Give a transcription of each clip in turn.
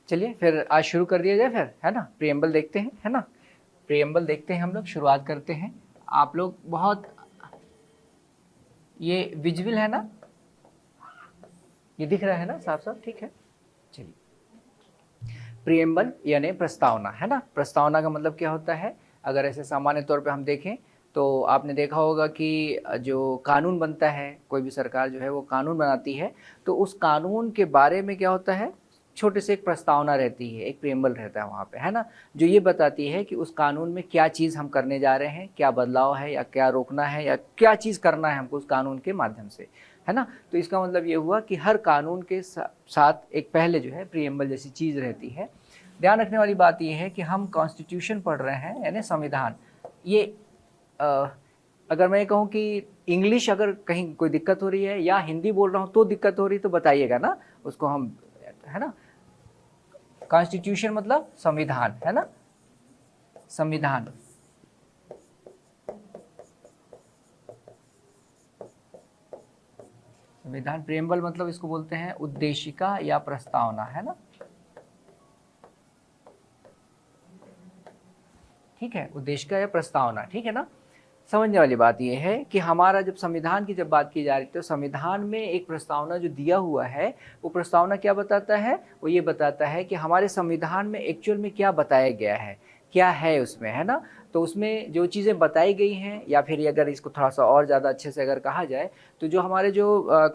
चलिए फिर आज शुरू कर दिया जाए फिर, है ना। प्रियम्बल देखते हैं, है ना। प्रियम्बल देखते हैं, हम लोग शुरुआत करते हैं। आप लोग बहुत, ये विजुअल है ना, ये दिख रहा है ना साफ साफ, ठीक है। चलिए, प्रियम्बल यानी प्रस्तावना, है ना। प्रस्तावना का मतलब क्या होता है, अगर ऐसे सामान्य तौर पे हम देखें तो आपने देखा होगा कि जो कानून बनता है, कोई भी सरकार जो है वो कानून बनाती है, तो उस कानून के बारे में क्या होता है, छोटे से एक प्रस्तावना रहती है, एक प्रियम्बल रहता है वहाँ पे, है ना, जो ये बताती है कि उस कानून में क्या चीज़ हम करने जा रहे हैं, क्या बदलाव है या क्या रोकना है या क्या चीज़ करना है हमको उस कानून के माध्यम से, है ना। तो इसका मतलब ये हुआ कि हर कानून के साथ एक पहले जो है प्रियम्बल जैसी चीज़ रहती है। ध्यान रखने वाली बात यह है कि हम कॉन्स्टिट्यूशन पढ़ रहे हैं, यानी संविधान। ये अगर मैं कहूँ कि इंग्लिश अगर कहीं कोई दिक्कत हो रही है या हिंदी बोल रहा हूँ तो दिक्कत हो रही तो बताइएगा ना, उसको हम, है ना। कॉन्स्टिट्यूशन मतलब संविधान, है ना, संविधान। संविधान प्रियम्बल मतलब इसको बोलते हैं उद्देशिका या प्रस्तावना, है ना, ठीक है, उद्देशिका या प्रस्तावना, ठीक है ना। समझने वाली बात यह है कि हमारा जब संविधान की जब बात की जा रही है तो संविधान में एक प्रस्तावना जो दिया हुआ है, वो प्रस्तावना क्या बताता है, वो ये बताता है कि हमारे संविधान में एक्चुअल में क्या बताया गया है, क्या है उसमें, है ना। तो उसमें जो चीज़ें बताई गई हैं, या फिर अगर इसको थोड़ा सा और ज़्यादा अच्छे से अगर कहा जाए तो जो हमारे जो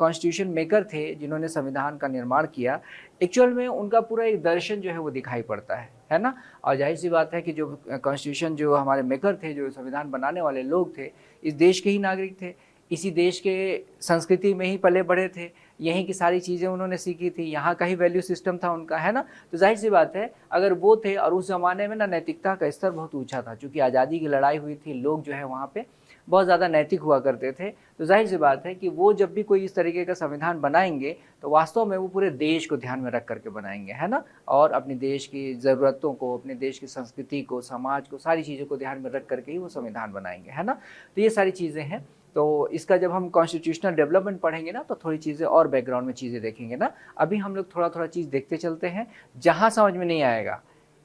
कॉन्स्टिट्यूशन मेकर थे, जिन्होंने संविधान का निर्माण किया, एक्चुअल में उनका पूरा एक दर्शन जो है वो दिखाई पड़ता है ना। और जाहिर सी बात है कि जो कॉन्स्टिट्यूशन जो हमारे मेकर थे, जो संविधान बनाने वाले लोग थे, इस देश के ही नागरिक थे, इसी देश के संस्कृति में ही पले बढ़े थे, यहीं की सारी चीज़ें उन्होंने सीखी थी, यहाँ का ही वैल्यू सिस्टम था उनका, है ना। तो जाहिर सी बात है अगर वो थे, और उस ज़माने में ना नैतिकता का स्तर बहुत ऊंचा था, क्योंकि आज़ादी की लड़ाई हुई थी, लोग जो है वहाँ पे बहुत ज़्यादा नैतिक हुआ करते थे। तो जाहिर सी बात है कि वो जब भी कोई इस तरीके का संविधान बनाएंगे तो वास्तव में वो पूरे देश को ध्यान में रख करके बनाएंगे, है ना, और अपने देश की ज़रूरतों को, अपने देश की संस्कृति को, समाज को, सारी चीज़ों को ध्यान में रख करके ही वो संविधान बनाएंगे, है ना। तो ये सारी चीज़ें हैं। तो इसका जब हम कॉन्स्टिट्यूशनल डेवलपमेंट पढ़ेंगे ना तो थोड़ी चीज़ें और बैकग्राउंड में चीज़ें देखेंगे ना। अभी हम लोग थोड़ा थोड़ा चीज़ देखते चलते हैं, जहाँ समझ में नहीं आएगा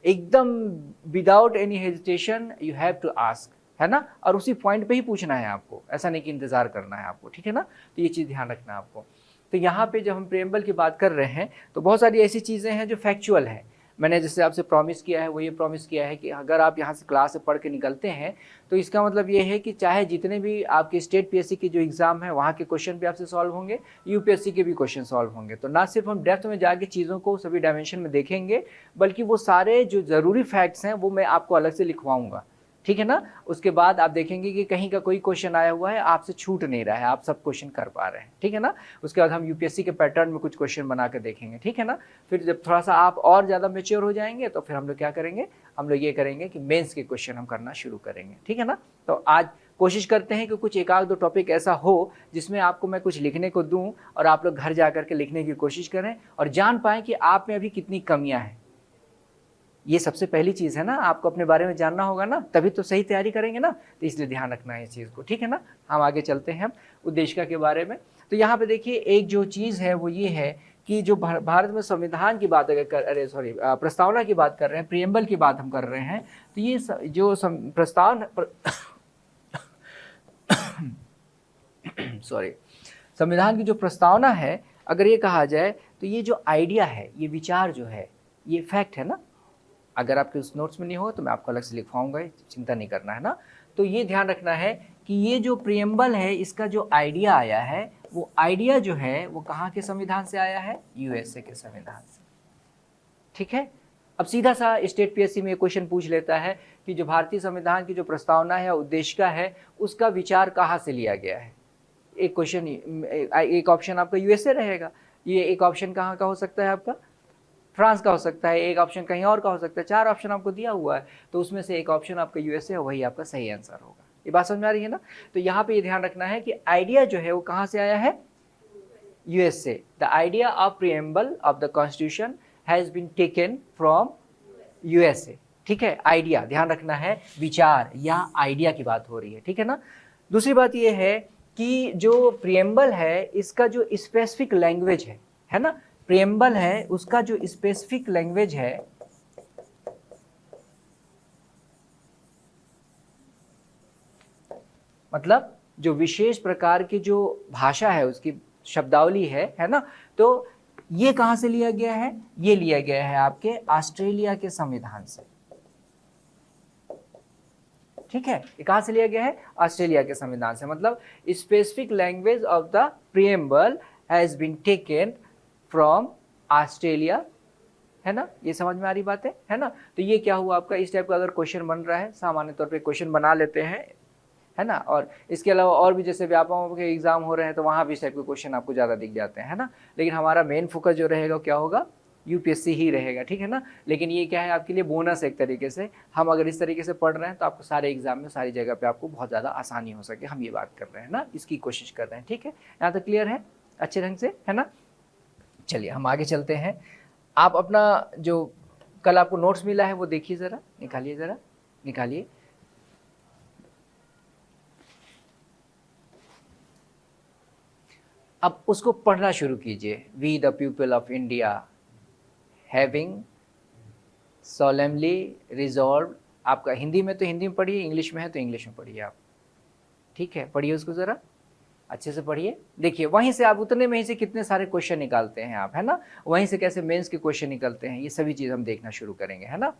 एकदम without any hesitation you have to ask, है ना, और उसी पॉइंट पे ही पूछना है आपको, ऐसा नहीं कि इंतजार करना है आपको, ठीक है ना। तो ये चीज़ ध्यान रखना है आपको। तो यहाँ पे जब हम प्रियम्बल की बात कर रहे हैं तो बहुत सारी ऐसी चीज़ें हैं जो फैक्चुअल है। मैंने जैसे आपसे प्रॉमिस किया है, वो ये प्रॉमिस किया है कि अगर आप यहाँ से क्लास से पढ़ के निकलते हैं तो इसका मतलब ये है कि चाहे जितने भी आपके स्टेट पीएससी की जो एग्ज़ाम है वहाँ के क्वेश्चन भी आपसे सॉल्व होंगे, यूपीएससी के भी क्वेश्चन सॉल्व होंगे। तो ना सिर्फ हम डेप्थ में जाके चीज़ों को सभी डायमेंशन में देखेंगे, बल्कि वो सारे जो ज़रूरी फैक्ट्स हैं वो मैं आपको अलग से लिखवाऊंगा, ठीक है ना। उसके बाद आप देखेंगे कि कहीं का कोई क्वेश्चन आया हुआ है आपसे छूट नहीं रहा है, आप सब क्वेश्चन कर पा रहे हैं, ठीक है ना। उसके बाद हम यूपीएससी के पैटर्न में कुछ क्वेश्चन बना के देखेंगे, ठीक है ना। फिर जब थोड़ा सा आप और ज़्यादा मेच्योर हो जाएंगे तो फिर हम लोग क्या करेंगे, हम लोग ये करेंगे कि मेंस के क्वेश्चन हम करना शुरू करेंगे, ठीक है ना। तो आज कोशिश करते हैं कि कुछ एक आध दो टॉपिक ऐसा हो जिसमें आपको मैं कुछ लिखने को दूं और आप लोग घर जा करके लिखने की कोशिश करें और जान पाएँ कि आप में अभी कितनी कमियां हैं। ये सबसे पहली चीज़ है ना, आपको अपने बारे में जानना होगा ना, तभी तो सही तैयारी करेंगे ना। तो इसलिए ध्यान रखना है इस चीज़ को, ठीक है ना। हम आगे चलते हैं उद्देशिका के बारे में। तो यहाँ पे देखिए एक जो चीज़ है वो ये है कि जो भारत में संविधान की बात अगर प्रस्तावना की बात कर रहे हैं, प्रियम्बल की बात हम कर रहे हैं, तो ये जो सॉरी संविधान की जो प्रस्तावना है, अगर ये कहा जाए तो ये जो आइडिया है, ये विचार जो है, ये फैक्ट है ना। अगर आपके उस नोट्स में नहीं हो तो मैं आपको अलग से लिखवाऊंगा, चिंता नहीं करना, है ना। तो ये ध्यान रखना है कि ये जो प्रियम्बल है, इसका जो आइडिया आया है, वो आइडिया जो है वो कहाँ के संविधान से आया है, यूएसए के संविधान से, ठीक है। अब सीधा सा स्टेट पीएससी में क्वेश्चन पूछ लेता है कि जो भारतीय संविधान की जो प्रस्तावना है, उद्देशिका है, उसका विचार कहाँ से लिया गया है। एक क्वेश्चन, एक ऑप्शन आपका यूएसए रहेगा, ये एक ऑप्शन कहाँ का हो सकता है, आपका फ्रांस का हो सकता है, एक ऑप्शन कहीं और का हो सकता है, चार ऑप्शन आपको दिया हुआ है, तो उसमें से एक ऑप्शन आपका यूएसए है, वही आपका सही आंसर होगा। ये बात समझ में आ रही है ना। तो यहाँ पे ये ध्यान रखना है कि आइडिया जो है वो कहाँ से आया है, USA. The idea of preamble of the constitution has been taken from USA, ठीक है। आइडिया ध्यान रखना है, विचार या आइडिया की बात हो रही है, ठीक है ना। दूसरी बात ये है कि जो प्रियम्बल है इसका जो स्पेसिफिक लैंग्वेज है ना, प्रिएम्बल है उसका जो स्पेसिफिक लैंग्वेज है, मतलब जो विशेष प्रकार की जो भाषा है उसकी शब्दावली है ना, तो ये कहां से लिया गया है? ये लिया गया है आपके ऑस्ट्रेलिया के संविधान से। ठीक है, ये कहां से लिया गया है? ऑस्ट्रेलिया के संविधान से। मतलब specific language of the preamble has been taken from Australia, है ना। ये समझ में आ रही बात है ना। तो ये क्या हुआ आपका, इस टाइप का अगर क्वेश्चन बन रहा है, सामान्य तौर पे क्वेश्चन बना लेते हैं, है ना। और इसके अलावा और भी जैसे व्यापकों के एग्जाम हो रहे हैं तो वहाँ भी इस टाइप के क्वेश्चन आपको ज़्यादा दिख जाते हैं, है ना। लेकिन हमारा मेन फोकस जो रहेगा क्या होगा? यूपीएससी ही रहेगा, ठीक है ना। लेकिन ये क्या है आपके लिए बोनस एक तरीके से, हम अगर इस तरीके से पढ़ रहे हैं तो आपको सारे एग्जाम में सारी जगह पे आपको बहुत ज़्यादा आसानी हो सके, हम ये बात कर रहे हैं ना, इसकी कोशिश कर रहे हैं। ठीक है, यहाँ तक क्लियर है अच्छे ढंग से, है ना। चलिए हम आगे चलते हैं। आप अपना जो कल आपको नोट्स मिला है वो देखिए ज़रा, निकालिए ज़रा, निकालिए। अब उसको पढ़ना शुरू कीजिए। We the people of India having solemnly resolve, आपका हिंदी में तो हिंदी में पढ़िए, इंग्लिश में है तो इंग्लिश में पढ़िए आप। ठीक है, पढ़िए उसको ज़रा अच्छे से पढ़िए। देखिए वहीं से आप उतने में ही से कितने सारे क्वेश्चन निकालते हैं आप, है ना। वहीं से कैसे मेंस के क्वेश्चन निकलते हैं, ये सभी चीज़ हम देखना शुरू करेंगे, है ना।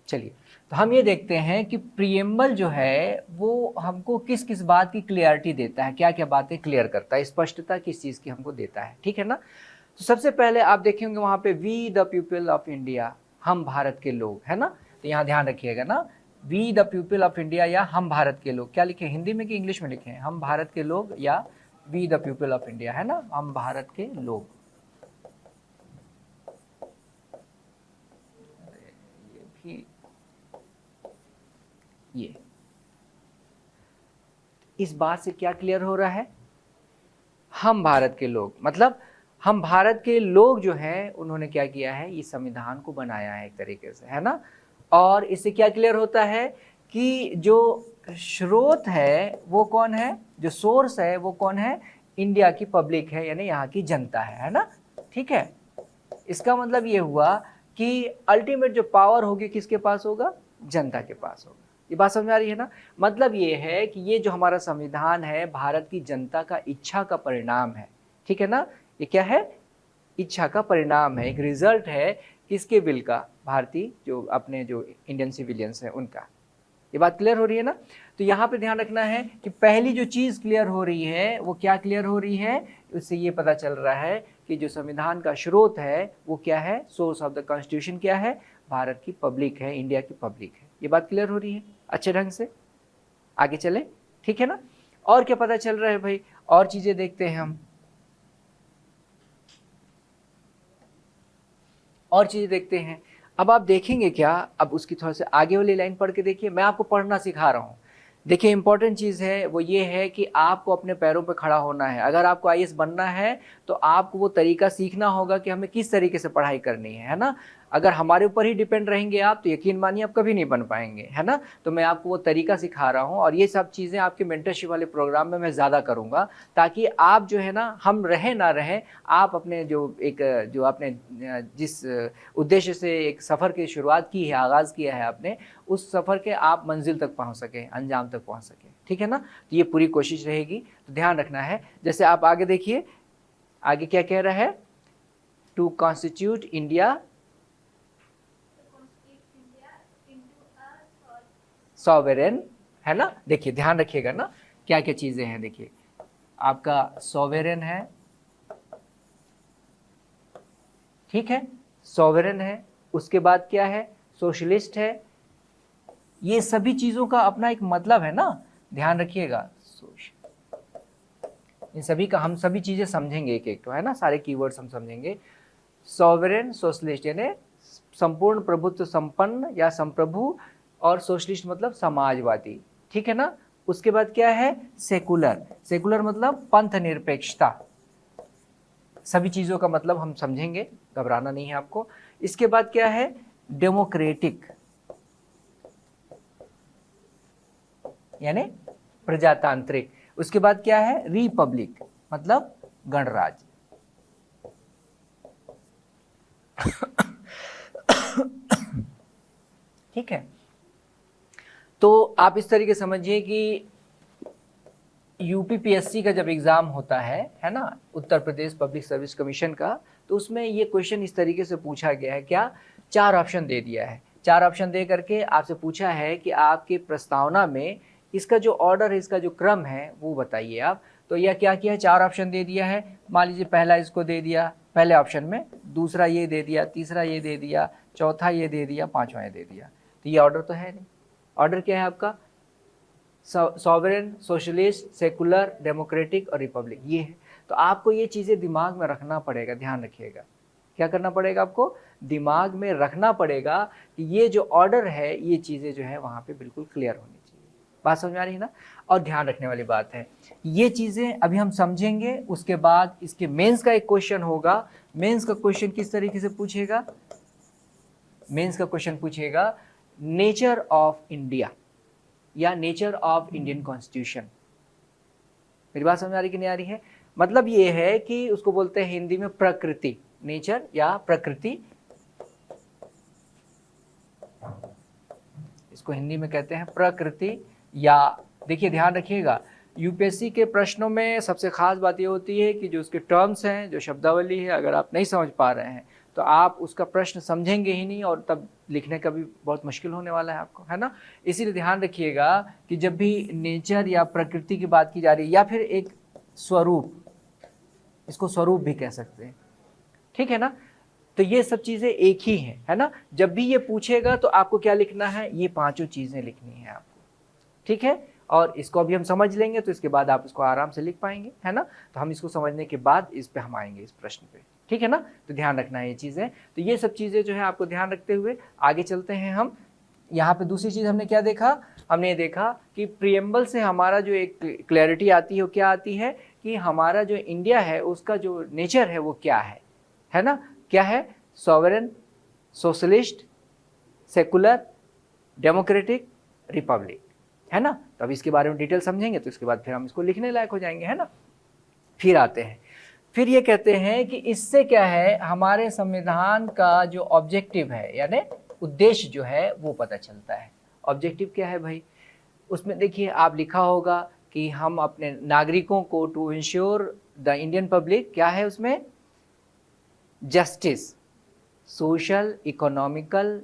चलिए, तो हम ये देखते हैं कि प्रिएम्बल जो है वो हमको किस किस बात की क्लियरिटी देता है, क्या क्या बातें क्लियर करता है, स्पष्टता किस चीज़ की हमको देता है, ठीक है ना। तो सबसे पहले आप देखेंगे वहाँ पे we the people of India, हम भारत के लोग, है ना। तो यहाँ ध्यान रखिएगा ना, we the people of India या हम भारत के लोग, क्या लिखे हिंदी में कि इंग्लिश में लिखे हैं? हम भारत के लोग या we the people of India, है ना, हम भारत के लोग। ये इस बात से क्या क्लियर हो रहा है? हम भारत के लोग, मतलब हम भारत के लोग जो हैं उन्होंने क्या किया है, इस संविधान को बनाया है एक तरीके से, है ना। और इससे क्या क्लियर होता है कि जो स्रोत है वो कौन है, जो सोर्स है वो कौन है? इंडिया की पब्लिक है, यानी यहाँ की जनता है ना। ठीक है, इसका मतलब ये हुआ कि अल्टीमेट जो पावर होगी किसके पास होगा? जनता के पास होगा। ये बात समझ में आ रही है ना। मतलब ये है कि ये जो हमारा संविधान है भारत की जनता का इच्छा का परिणाम है, ठीक है ना। ये क्या है? इच्छा का परिणाम है, एक रिजल्ट है किसके बिल का? भारतीय जो अपने जो इंडियन सिविलियंस हैं उनका। ये बात क्लियर हो रही है ना। तो यहाँ पे ध्यान रखना है कि पहली जो चीज़ क्लियर हो रही है वो क्या क्लियर हो रही है? उससे ये पता चल रहा है कि जो संविधान का स्रोत है वो क्या है, सोर्स ऑफ द कॉन्स्टिट्यूशन क्या है? भारत की पब्लिक है, इंडिया की पब्लिक है। ये बात क्लियर हो रही है अच्छे ढंग से। आगे चले, ठीक है ना। और क्या पता चल रहा है भाई? और चीज़ें देखते हैं हम, और चीज़ें देखते हैं। अब आप देखेंगे क्या, अब उसकी थोड़ा सा आगे वाली लाइन पढ़ के देखिए, मैं आपको पढ़ना सिखा रहा हूँ। देखिए इंपॉर्टेंट चीज़ है वो ये है कि आपको अपने पैरों पे खड़ा होना है। अगर आपको आईएएस बनना है तो आपको वो तरीका सीखना होगा कि हमें किस तरीके से पढ़ाई करनी है ना। अगर हमारे ऊपर ही डिपेंड रहेंगे आप तो यकीन मानिए आप कभी नहीं बन पाएंगे, है ना। तो मैं आपको वो तरीका सिखा रहा हूँ और ये सब चीज़ें आपके मेंटरशिप वाले प्रोग्राम में मैं ज़्यादा करूँगा, ताकि आप जो है ना, हम रहें ना रहें, आप अपने जो आपने जिस उद्देश्य से एक सफ़र की शुरुआत की है, आगाज़ किया है आपने, उस सफ़र के आप मंजिल तक पहुँच सकें, अंजाम तक पहुँच सकें, ठीक है ना। तो ये पूरी कोशिश रहेगी, तो ध्यान रखना है। जैसे आप आगे देखिए, आगे क्या कह रहा है? टू कॉन्स्टिट्यूट इंडिया सॉवेरेन, है ना। देखिए ध्यान रखिएगा ना, क्या क्या चीज़ें हैं। देखिए आपका सॉवेरेन है, ठीक है, सॉवेरेन है। उसके बाद क्या है? सोशलिस्ट है। ये सभी चीज़ों का अपना एक मतलब है ना, ध्यान रखिएगा। इन सभी का हम सभी चीज़ें समझेंगे एक एक, तो है ना, सारे कीवर्ड्स हम समझेंगे। सॉवरेन, सोशलिस्ट यानी संपूर्ण प्रभुत्व संपन्न या संप्रभु, और सोशलिस्ट मतलब समाजवादी, ठीक है ना। उसके बाद क्या है? सेकुलर। सेकुलर मतलब पंथ निरपेक्षता। सभी चीज़ों का मतलब हम समझेंगे, घबराना नहीं है आपको। इसके बाद क्या है? डेमोक्रेटिक यानी प्रजातांत्रिक। उसके बाद क्या है? रिपब्लिक मतलब गणराज्य। ठीक है, तो आप इस तरीके समझिए कि यूपीपीएससी का जब एग्ज़ाम होता है ना, Uttar Pradesh public service commission का, तो उसमें ये क्वेश्चन इस तरीके से पूछा गया है, क्या 4 ऑप्शन दे दिया है। 4 ऑप्शन दे करके आपसे पूछा है कि आपकी प्रस्तावना में इसका जो ऑर्डर है, इसका जो क्रम है वो बताइए आप। तो यह क्या किया है, 4 ऑप्शन दे दिया है। मान लीजिए पहला इसको दे दिया पहले ऑप्शन में, दूसरा ये दे दिया, तीसरा ये दे दिया, चौथा ये दे दिया, पाँचवा ये दे दिया। तो ये ऑर्डर तो है नहीं। ऑर्डर क्या है आपका, सॉवरेन, सोशलिस्ट, सेकुलर, डेमोक्रेटिक और रिपब्लिक, ये है। तो आपको ये चीज़ें दिमाग में रखना पड़ेगा, ध्यान रखिएगा। क्या करना पड़ेगा आपको, दिमाग में रखना पड़ेगा कि ये जो ऑर्डर है, ये चीज़ें जो है वहाँ पे बिल्कुल क्लियर होनी चाहिए। बात समझ में आ रही है ना। और ध्यान रखने वाली बात है, ये चीज़ें अभी हम समझेंगे, उसके बाद इसके मेंस का एक क्वेश्चन होगा। मेंस का क्वेश्चन किस तरीके से पूछेगा, मेंस का क्वेश्चन पूछेगा नेचर ऑफ इंडिया या नेचर ऑफ इंडियन कॉन्स्टिट्यूशन। मेरी बात समझ आ रही कि नहीं आ रही है। मतलब ये है कि उसको बोलते हैं हिंदी में प्रकृति, नेचर या प्रकृति, इसको हिंदी में कहते हैं प्रकृति। या देखिए ध्यान रखिएगा, यूपीएससी के प्रश्नों में सबसे खास बात ये होती है कि जो उसके टर्म्स हैं, जो शब्दावली है, अगर आप नहीं समझ पा रहे हैं तो आप उसका प्रश्न समझेंगे ही नहीं, और तब लिखने का भी बहुत मुश्किल होने वाला है आपको, है ना। इसीलिए ध्यान रखिएगा कि जब भी नेचर या प्रकृति की बात की जा रही है, या फिर एक स्वरूप, इसको स्वरूप भी कह सकते हैं, ठीक है ना, तो ये सब चीज़ें एक ही हैं, है ना। जब भी ये पूछेगा तो आपको क्या लिखना है, ये पांचों चीज़ें लिखनी है आपको, ठीक है। और इसको अभी हम समझ लेंगे तो इसके बाद आप इसको आराम से लिख पाएंगे, है ना। तो हम इसको समझने के बाद इस पे हम आएंगे, इस प्रश्न पे, ठीक है ना। तो ध्यान रखना है ये चीज़ें। तो ये सब चीज़ें जो है आपको ध्यान रखते हुए आगे चलते हैं हम। यहाँ पे दूसरी चीज़ हमने क्या देखा, हमने ये देखा कि प्रियम्बल से हमारा जो एक क्लैरिटी आती है वो क्या आती है कि हमारा जो इंडिया है उसका जो नेचर है वो क्या है ना। क्या है, sovereign, socialist, secular, democratic, Republic, है ना। तो अब इसके बारे में डिटेल समझेंगे तो इसके बाद फिर हम इसको लिखने लायक हो जाएंगे, है ना। फिर आते हैं, फिर ये कहते हैं कि इससे क्या है, हमारे संविधान का जो ऑब्जेक्टिव है यानी उद्देश्य जो है वो पता चलता है। ऑब्जेक्टिव क्या है भाई, उसमें देखिए आप लिखा होगा कि हम अपने नागरिकों को to ensure the Indian public, क्या है उसमें, जस्टिस, सोशल इकोनॉमिकल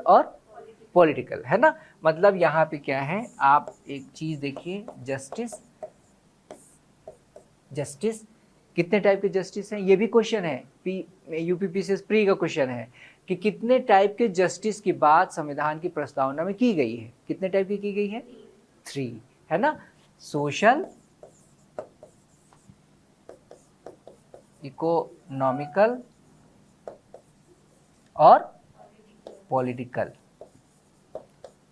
और पॉलिटिकल, है ना। मतलब यहाँ पे क्या है, आप एक चीज देखिए, जस्टिस कितने टाइप के जस्टिस हैं, ये भी क्वेश्चन है, यूपीपीसीएस प्री का क्वेश्चन है कि कितने टाइप के जस्टिस की बात संविधान की प्रस्तावना में की गई है। कितने टाइप की गई है, 3, है ना। सोशल, इकोनॉमिकल और पॉलिटिकल।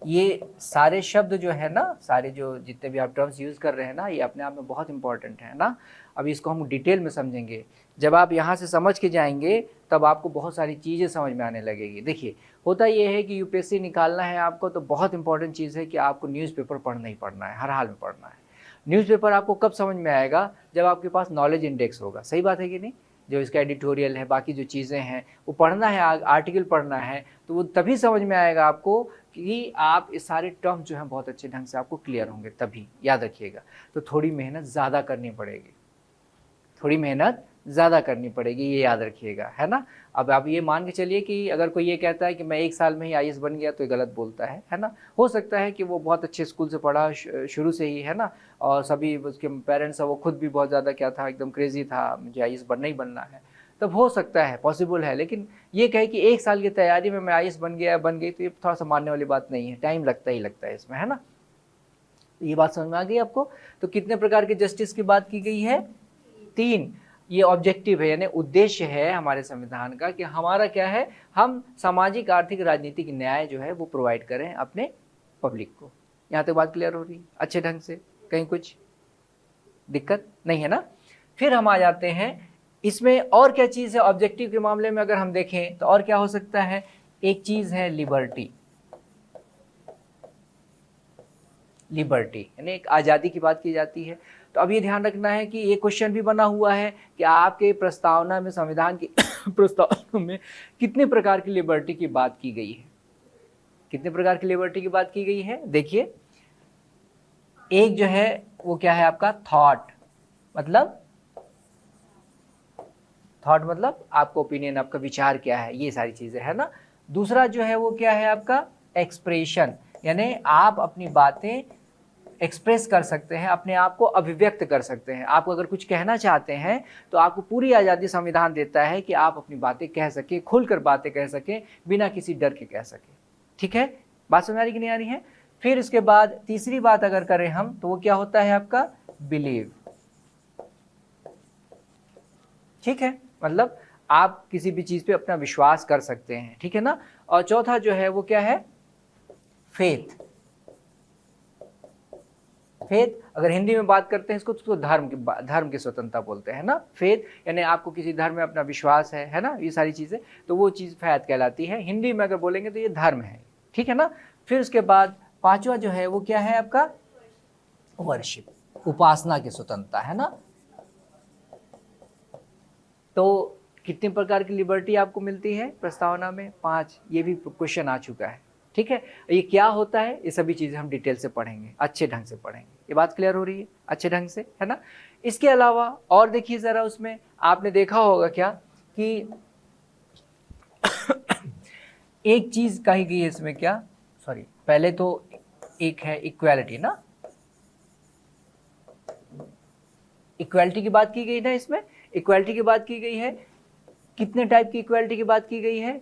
ये सारे शब्द जो है ना, सारे जो जितने भी आप टर्म्स यूज़ कर रहे हैं ना, ये अपने आप में बहुत इंपॉर्टेंट है ना। अभी इसको हम डिटेल में समझेंगे। जब आप यहाँ से समझ के जाएंगे तब आपको बहुत सारी चीज़ें समझ में आने लगेगी। देखिए होता ये है कि यूपीएससी निकालना है आपको, तो बहुत इंपॉर्टेंट चीज़ है कि आपको न्यूज़पेपर पढ़ना ही पढ़ना है, हर हाल में पढ़ना है। न्यूज़पेपर आपको कब समझ में आएगा, जब आपके पास नॉलेज इंडेक्स होगा। सही बात है कि नहीं, जो इसका एडिटोरियल है, बाकी जो चीज़ें हैं वो पढ़ना है, आर्टिकल पढ़ना है, तो वो तभी समझ में आएगा आपको कि आप इस सारे टर्म जो हैं बहुत अच्छे ढंग से आपको क्लियर होंगे, तभी याद रखिएगा। तो थोड़ी मेहनत ज़्यादा करनी पड़ेगी, थोड़ी मेहनत ज़्यादा करनी पड़ेगी, ये याद रखिएगा, है ना। अब आप ये मान के चलिए कि अगर कोई ये कहता है कि मैं 1 साल में ही आईएएस बन गया, तो ये गलत बोलता है ना। हो सकता है कि वो बहुत अच्छे स्कूल से पढ़ा शुरू से ही, है ना, और सभी उसके पेरेंट्स, वो खुद भी बहुत ज़्यादा क्या था, एकदम क्रेजी था, मुझे आईएएस बनना ही बनना है, तब हो सकता है, पॉसिबल है। लेकिन ये कहे कि 1 साल की तैयारी में मैं आईएएस बन गई, तो ये थोड़ा सा मानने वाली बात नहीं है, टाइम लगता ही लगता है इसमें, है ना। ये बात समझ में आ गई आपको। तो कितने प्रकार के जस्टिस की बात की गई है, 3। ये ऑब्जेक्टिव है यानी उद्देश्य है हमारे संविधान का कि हमारा क्या है, हम सामाजिक, आर्थिक, राजनीतिक न्याय जो है वो प्रोवाइड करें अपने पब्लिक को। यहाँ तक बात क्लियर हो रही है अच्छे ढंग से, कहीं कुछ दिक्कत नहीं है ना। फिर हम आ जाते हैं इसमें, और क्या चीज़ है ऑब्जेक्टिव के मामले में, अगर हम देखें तो और क्या हो सकता है। एक चीज़ है लिबर्टी। लिबर्टी, यानी एक आज़ादी की बात की जाती है। तो अब ये ध्यान रखना है कि ये क्वेश्चन भी बना हुआ है कि आपके प्रस्तावना में, संविधान की प्रस्तावना में कितने प्रकार की लिबर्टी की बात की गई है, कितने प्रकार की लिबर्टी की बात की गई है। देखिए, एक जो है वो क्या है आपका थॉट, मतलब आपका ओपिनियन, आपका विचार क्या है, ये सारी चीजें है ना। दूसरा जो है वो क्या है आपका एक्सप्रेशन, यानी आप अपनी बातें एक्सप्रेस कर सकते हैं, अपने आप को अभिव्यक्त कर सकते हैं। आप अगर कुछ कहना चाहते हैं तो आपको पूरी आज़ादी संविधान देता है कि आप अपनी बातें कह सकें, खुलकर बातें कह सकें, बिना किसी डर के कह सकें। ठीक है, बात समझ आ रही कि नहीं आ रही है। फिर उसके बाद तीसरी बात अगर करें हम, तो वो क्या होता है आपका बिलीव। ठीक है, मतलब आप किसी भी चीज पे अपना विश्वास कर सकते हैं, ठीक है ना। और चौथा जो है वो क्या है फेथ। फेथ अगर हिंदी में बात करते हैं इसको तो धर्म की स्वतंत्रता बोलते हैं ना। फेथ यानी आपको किसी धर्म में अपना विश्वास है ना, ये सारी चीजें, तो वो चीज फेथ कहलाती है। हिंदी में अगर बोलेंगे तो ये धर्म है, ठीक है ना। फिर उसके बाद पांचवा जो है वो क्या है आपका वर्शिप, उपासना की स्वतंत्रता, है ना। तो कितने प्रकार की लिबर्टी आपको मिलती है प्रस्तावना में? 5। ये भी क्वेश्चन आ चुका है, ठीक है। ये क्या होता है, ये सभी चीजें हम डिटेल से पढ़ेंगे, अच्छे ढंग से पढ़ेंगे। ये बात क्लियर हो रही है अच्छे ढंग से, है ना। इसके अलावा और देखिए जरा, उसमें आपने देखा होगा क्या कि एक चीज कही गई है इसमें, क्या, सॉरी, पहले तो एक है इक्वालिटी ना, इक्वालिटी की बात की गई ना इसमें, इक्वालिटी की बात की गई है। कितने टाइप की इक्वालिटी की बात की गई है?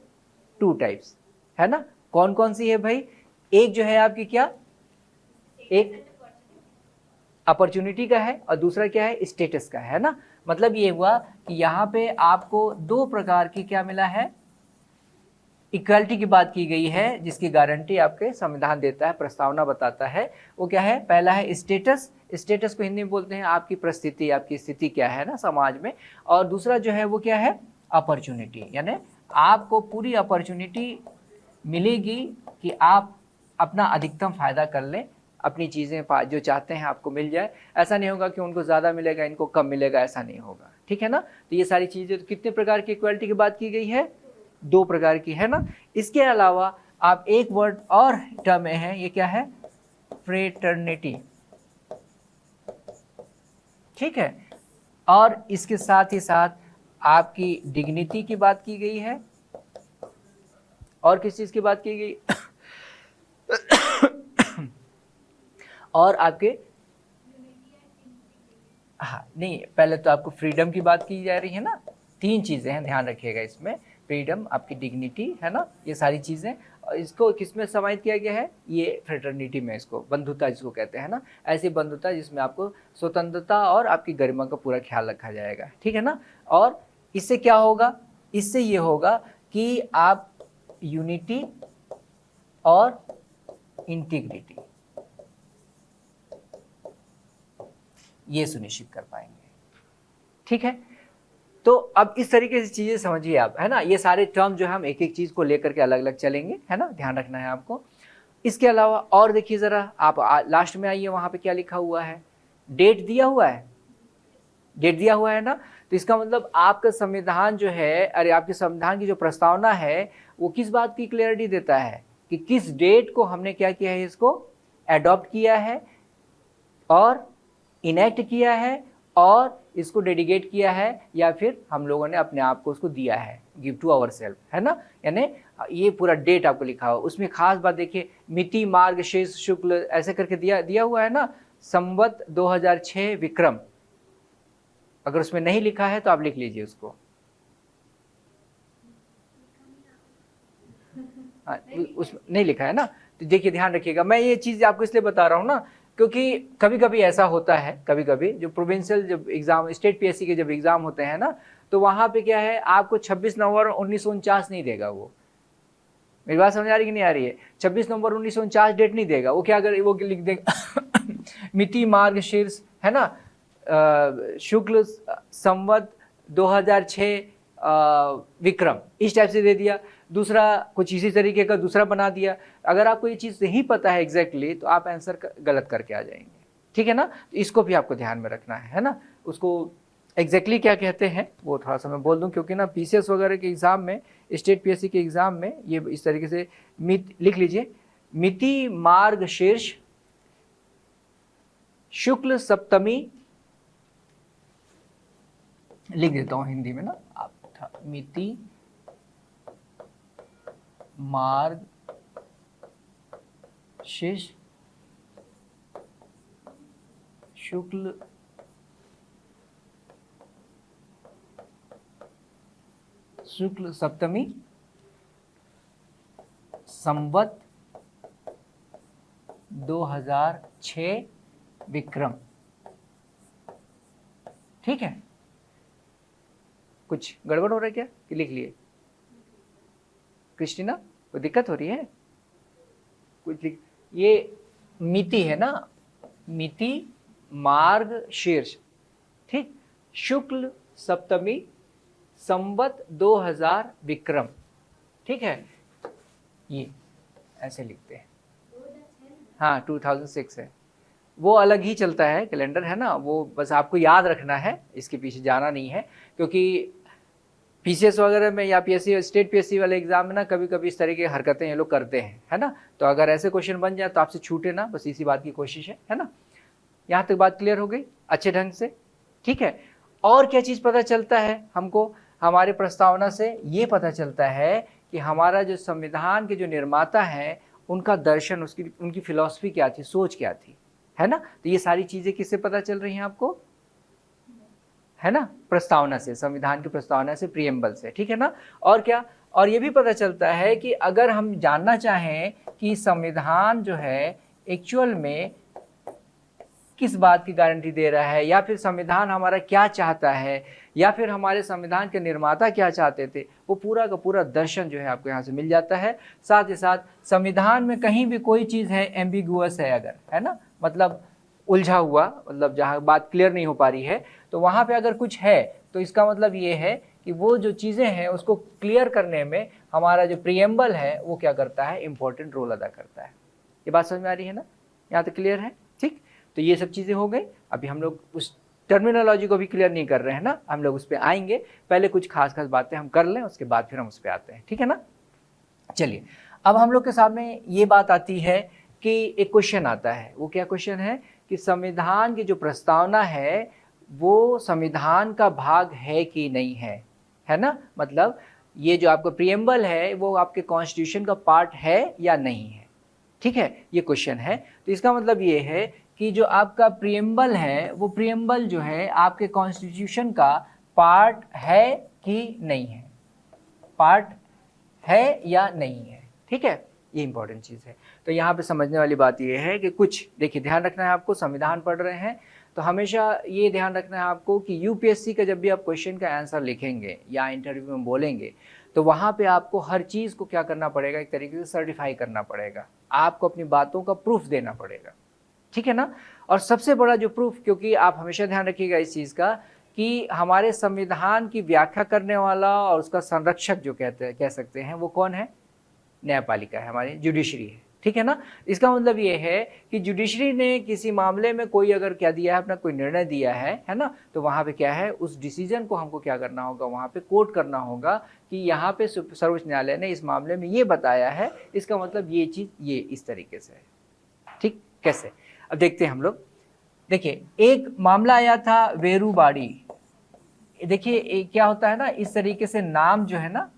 2 टाइप्स, है ना। कौन कौन सी है भाई? एक जो है आपकी क्या, एक अपॉर्चुनिटी का है और दूसरा क्या है स्टेटस का है ना। मतलब ये हुआ कि यहाँ पे आपको 2 प्रकार की क्या मिला है, इक्वालिटी की बात की गई है, जिसकी गारंटी आपके संविधान देता है, प्रस्तावना बताता है। वो क्या है? पहला है स्टेटस, स्टेटस को हिंदी में बोलते हैं आपकी परिस्थिति, आपकी स्थिति क्या है ना समाज में। और दूसरा जो है वो क्या है अपॉर्चुनिटी, यानी आपको पूरी अपॉर्चुनिटी मिलेगी कि आप अपना अधिकतम फायदा कर लें, अपनी चीज़ें जो चाहते हैं आपको मिल जाए। ऐसा नहीं होगा कि उनको ज़्यादा मिलेगा इनको कम मिलेगा, ऐसा नहीं होगा, ठीक है ना। तो ये सारी चीज़ें, तो कितने प्रकार की इक्वालिटी की बात की गई है? 2 प्रकार की, है ना। इसके अलावा आप एक वर्ड और टर्म में है, ये क्या है फ्रेटर्निटी, ठीक है। और इसके साथ ही साथ आपकी डिग्निटी की बात की गई है। और किस चीज की बात की गई? और आपके, हाँ नहीं, पहले तो आपको फ्रीडम की बात की जा रही है ना। 3 चीजें हैं, ध्यान रखिएगा इसमें, फ्रीडम, आपकी डिग्निटी, है ना, ये सारी चीजें। इसको किसमें समाहित किया गया है? ये फ्रेटर्निटी में, इसको बंधुता जिसको कहते हैं ना, ऐसी बंधुता जिसमें आपको स्वतंत्रता और आपकी गरिमा का पूरा ख्याल रखा जाएगा, ठीक है ना। और इससे क्या होगा? इससे ये होगा कि आप यूनिटी और इंटीग्रिटी ये सुनिश्चित कर पाएंगे, ठीक है। तो अब इस तरीके से चीजें समझिए आप, है ना। ये सारे टर्म जो है हम एक एक चीज को लेकर के अलग अलग चलेंगे, है ना, ध्यान रखना है आपको। इसके अलावा और देखिए जरा, आप लास्ट में आइए, वहां पे क्या लिखा हुआ है? डेट दिया हुआ है, डेट दिया हुआ है ना। तो इसका मतलब आपका संविधान जो है, अरे आपके संविधान की जो प्रस्तावना है वो किस बात की क्लियरिटी देता है कि किस डेट को हमने क्या किया है, इसको एडॉप्ट किया है और इनेक्ट किया है और इसको डेडिकेट किया है, या फिर हम लोगों ने अपने आप को उसको दिया है, गिव टू आवर सेल्फ, है ना। यानी ये पूरा डेट आपको लिखा हुआ, उसमें खास बात देखिए, मिति मार्गशीर्ष शुक्ल ऐसे करके दिया हुआ है ना, संवत 2006 विक्रम। अगर उसमें नहीं लिखा है तो आप लिख लीजिए उसको, उसमें नहीं लिखा है ना। तो देखिए ध्यान रखिएगा, मैं ये चीज़ आपको इसलिए बता रहा हूँ ना, क्योंकि कभी कभी ऐसा होता है, कभी कभी जो प्रोविंशियल जब एग्जाम, स्टेट पीएससी के जब एग्जाम होते हैं ना, तो वहाँ पे क्या है, आपको 26 नवंबर 1949 नहीं देगा वो। मेरी बात समझ आ रही कि नहीं आ रही है? 26 नवंबर 1949 डेट नहीं देगा वो, क्या अगर वो लिख देगा मिति मार्गशीर्ष, है ना, शुक्ल संवत 2006 विक्रम, इस टाइप से दे दिया। दूसरा कुछ इसी तरीके का दूसरा बना दिया। अगर आपको ये चीज़ नहीं पता है एग्जैक्टली तो आप आंसर गलत करके आ जाएंगे, ठीक है ना। तो इसको भी आपको ध्यान में रखना है ना। उसको एग्जैक्टली क्या कहते हैं वो थोड़ा सा मैं बोल दूं, क्योंकि ना पीसीएस वगैरह के एग्ज़ाम में, स्टेट पीएससी के एग्ज़ाम में ये इस तरीके से लिख लीजिए, मिति मार्ग शीर्ष शुक्ल सप्तमी, लिख देता हूं हिंदी में ना आप, मिति मार्ग शीर्ष शुक्ल सप्तमी संवत 2006 विक्रम, ठीक है। कुछ गड़बड़ हो रहा है क्या कि लिख लिए? क्रिस्टीना कोई दिक्कत हो रही है? कुछ लिख, ये मिति है ना, मिति मार्ग शीर्ष, ठीक, शुक्ल सप्तमी संवत 2000 विक्रम, ठीक है। ये ऐसे लिखते हैं, हाँ 2006 है, वो अलग ही चलता है कैलेंडर है ना, वो बस आपको याद रखना है, इसके पीछे जाना नहीं है। क्योंकि पीसीएस वगैरह में या पीएससी स्टेट पीएससी वाले एग्जाम में ना कभी कभी इस तरह की हरकतें ये लोग करते हैं, है ना। तो अगर ऐसे क्वेश्चन बन जाए तो आपसे छूटे ना, बस इसी बात की कोशिश है ना। यहाँ तक बात क्लियर हो गई अच्छे ढंग से, ठीक है। और क्या चीज़ पता चलता है हमको हमारे प्रस्तावना से? ये पता चलता है कि हमारा जो संविधान के जो निर्माता हैं उनका दर्शन, उनकी फिलॉसफी क्या थी, सोच क्या थी, है ना। तो ये सारी चीज़ें किससे पता चल रही हैं आपको, है ना, प्रस्तावना से, संविधान की प्रस्तावना से, प्रीएम्बल से, ठीक है ना। और क्या, और ये भी पता चलता है कि अगर हम जानना चाहें कि संविधान जो है एक्चुअल में किस बात की गारंटी दे रहा है, या फिर संविधान हमारा क्या चाहता है, या फिर हमारे संविधान के निर्माता क्या चाहते थे, वो पूरा का पूरा दर्शन जो है आपको यहाँ से मिल जाता है। साथ ही साथ संविधान में कहीं भी कोई चीज़ है एम्बिगुअस है अगर, है ना, मतलब उलझा हुआ, मतलब जहाँ बात क्लियर नहीं हो पा रही है, तो वहाँ पे अगर कुछ है तो इसका मतलब ये है कि वो जो चीज़ें हैं उसको क्लियर करने में हमारा जो प्रीएम्बल है वो क्या करता है, इंपॉर्टेंट रोल अदा करता है। ये बात समझ में आ रही है ना, यहाँ तक क्लियर है, ठीक। तो ये सब चीज़ें हो गई। अभी हम लोग उस टर्मिनोलॉजी को भी क्लियर नहीं कर रहे हैं ना, हम लोग उस पर आएंगे, पहले कुछ खास बातें हम कर लें, उसके बाद फिर हम उस पर आते हैं, ठीक है ना। चलिए, अब हम लोग के सामने ये बात आती है कि एक क्वेश्चन आता है, वो क्या क्वेश्चन है कि संविधान की जो प्रस्तावना है वो संविधान का भाग है कि नहीं है ना। मतलब ये जो आपका प्रीएम्बल है वो आपके कॉन्स्टिट्यूशन का पार्ट है या नहीं है, ठीक है, ये क्वेश्चन है। तो इसका मतलब ये है कि जो आपका प्रीएम्बल है वो प्रीएम्बल जो है आपके कॉन्स्टिट्यूशन का पार्ट है कि नहीं है, पार्ट है या नहीं है, ठीक है, ये इंपॉर्टेंट चीज़ है। तो यहाँ पे समझने वाली बात ये है कि कुछ देखिए ध्यान रखना है आपको, संविधान पढ़ रहे हैं तो हमेशा ये ध्यान रखना है आपको कि यूपीएससी का जब भी आप क्वेश्चन का आंसर लिखेंगे या इंटरव्यू में बोलेंगे तो वहाँ पे आपको हर चीज़ को क्या करना पड़ेगा, एक तरीके से सर्टिफाई करना पड़ेगा, आपको अपनी बातों का प्रूफ देना पड़ेगा, ठीक है ना। और सबसे बड़ा जो प्रूफ, क्योंकि आप हमेशा ध्यान रखिएगा इस चीज़ का कि हमारे संविधान की व्याख्या करने वाला और उसका संरक्षक जो कह सकते हैं वो कौन है, न्यायपालिका है, हमारी जुडिशरी है, ठीक है ना। इसका मतलब ये है कि जुडिशरी ने किसी मामले में कोई अगर क्या दिया है, अपना कोई निर्णय दिया है ना, तो वहाँ पे क्या है, उस डिसीजन को हमको क्या करना होगा, वहाँ पे कोट करना होगा कि यहाँ पे सर्वोच्च न्यायालय ने इस मामले में ये बताया है, इसका मतलब ये चीज़ ये इस तरीके से है, ठीक। कैसे, अब देखते हैं हम लोग। देखिए एक मामला आया था वेरूबाड़ी, देखिए क्या होता है ना, इस तरीके से नाम जो है ना,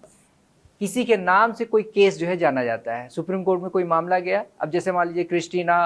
किसी के नाम से कोई केस जो है जाना जाता है। सुप्रीम कोर्ट में कोई मामला गया, अब जैसे मान लीजिए क्रिस्टीना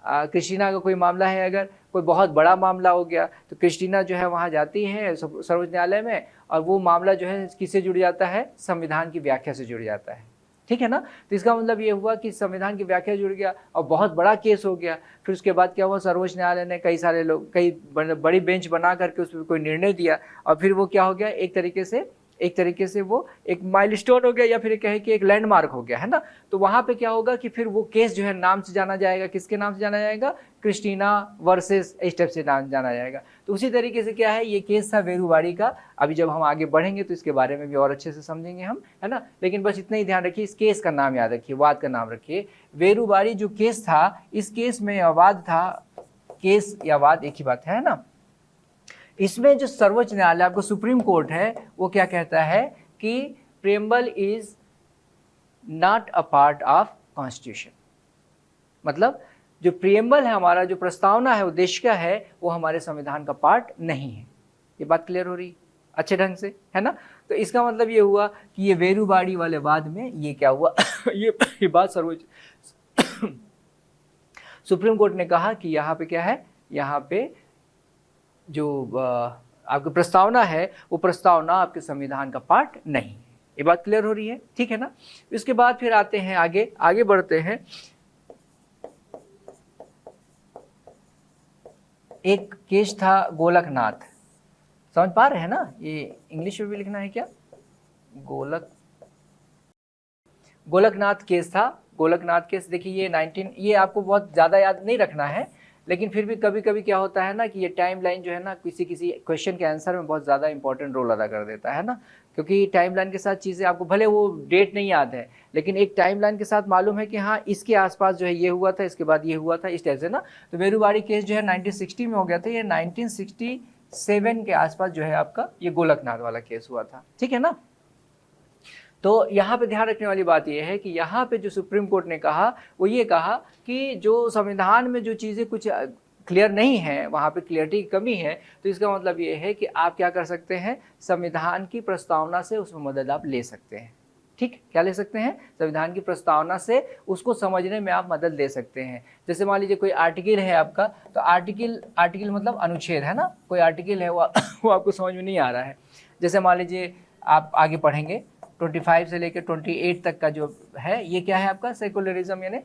का कोई मामला है, अगर कोई बहुत बड़ा मामला हो गया तो क्रिस्टीना जो है वहाँ जाती है सर्वोच्च न्यायालय में, और वो मामला जो है किससे जुड़ जाता है, संविधान की व्याख्या से जुड़ जाता है, ठीक है ना। तो इसका मतलब ये हुआ कि संविधान की व्याख्या जुड़ गया और बहुत बड़ा केस हो गया। फिर उसके बाद क्या हुआ, सर्वोच्च न्यायालय ने कई बड़ी बेंच बना करके उस पर कोई निर्णय दिया, और फिर वो क्या हो गया, एक तरीके से एक तरीके से वो एक माइलस्टोन हो गया या फिर कहे कि एक लैंडमार्क हो गया, है ना। तो वहाँ पे क्या होगा कि फिर वो केस जो है नाम से जाना जाएगा, किसके नाम से जाना जाएगा, क्रिस्टीना वर्सेस इस टाइप से नाम जाना जाएगा। तो उसी तरीके से क्या है, ये केस था वेरूवाड़ी का। अभी जब हम आगे बढ़ेंगे तो इसके बारे में भी और अच्छे से समझेंगे हम, है ना। लेकिन बस इतना ही ध्यान रखिए, इस केस का नाम याद रखिए, वाद का नाम रखिए। वेरूवाड़ी जो केस था, इस केस में वाद था, केस या वाद एक ही बात है ना। इसमें जो सर्वोच्च न्यायालय आपको सुप्रीम कोर्ट है, वो क्या कहता है कि preamble is not a part of constitution. मतलब जो प्रियम्बल है हमारा, जो प्रस्तावना है, उद्देशिका है, वो हमारे संविधान का पार्ट नहीं है। ये बात क्लियर हो रही अच्छे ढंग से, है ना। तो इसका मतलब ये हुआ कि ये वेरूवाड़ी वाले वाद में ये क्या हुआ ये बात सर्वोच्च सुप्रीम कोर्ट ने कहा कि यहाँ पे क्या है, यहाँ पे जो आपकी प्रस्तावना है, वो प्रस्तावना आपके संविधान का पार्ट नहीं है। ये बात क्लियर हो रही है, ठीक है ना। इसके बाद फिर आते हैं आगे बढ़ते हैं। एक केस था गोलकनाथ, समझ पा रहे हैं ना, ये इंग्लिश में भी लिखना है क्या, गोलकनाथ केस था। गोलकनाथ केस देखिए, ये आपको बहुत ज़्यादा याद नहीं रखना है, लेकिन फिर भी कभी कभी क्या होता है ना कि ये टाइम लाइन जो है ना, किसी क्वेश्चन के आंसर में बहुत ज़्यादा इंपॉर्टेंट रोल अदा कर देता है ना। क्योंकि टाइम लाइन के साथ चीज़ें आपको भले वो डेट नहीं याद है, लेकिन एक टाइम लाइन के साथ मालूम है कि हाँ इसके आसपास जो है ये हुआ था, इसके बाद ये हुआ था, इस टाइप से ना। तो वेरूवाड़ी केस जो है 1960 में हो गया था, ये 1967 के आसपास जो है आपका ये गोलकनाथ वाला केस हुआ था, ठीक है ना। तो यहाँ पे ध्यान रखने वाली बात यह है कि यहाँ पे जो सुप्रीम कोर्ट ने कहा, वो ये कहा कि जो संविधान में जो चीज़ें कुछ क्लियर नहीं है, वहाँ पे क्लियरिटी की कमी है, तो इसका मतलब ये है कि आप क्या कर सकते हैं, संविधान की प्रस्तावना से उसमें मदद आप ले सकते हैं। ठीक, क्या ले सकते हैं, संविधान की प्रस्तावना से उसको समझने में आप मदद ले सकते हैं। जैसे मान लीजिए कोई आर्टिकल है आपका, तो आर्टिकल मतलब अनुच्छेद, है ना। कोई आर्टिकल है वो आपको समझ में नहीं आ रहा है। जैसे मान लीजिए आप आगे पढ़ेंगे 25 से लेकर 28 तक का जो है, ये क्या है आपका, सेकुलरिज्म यानी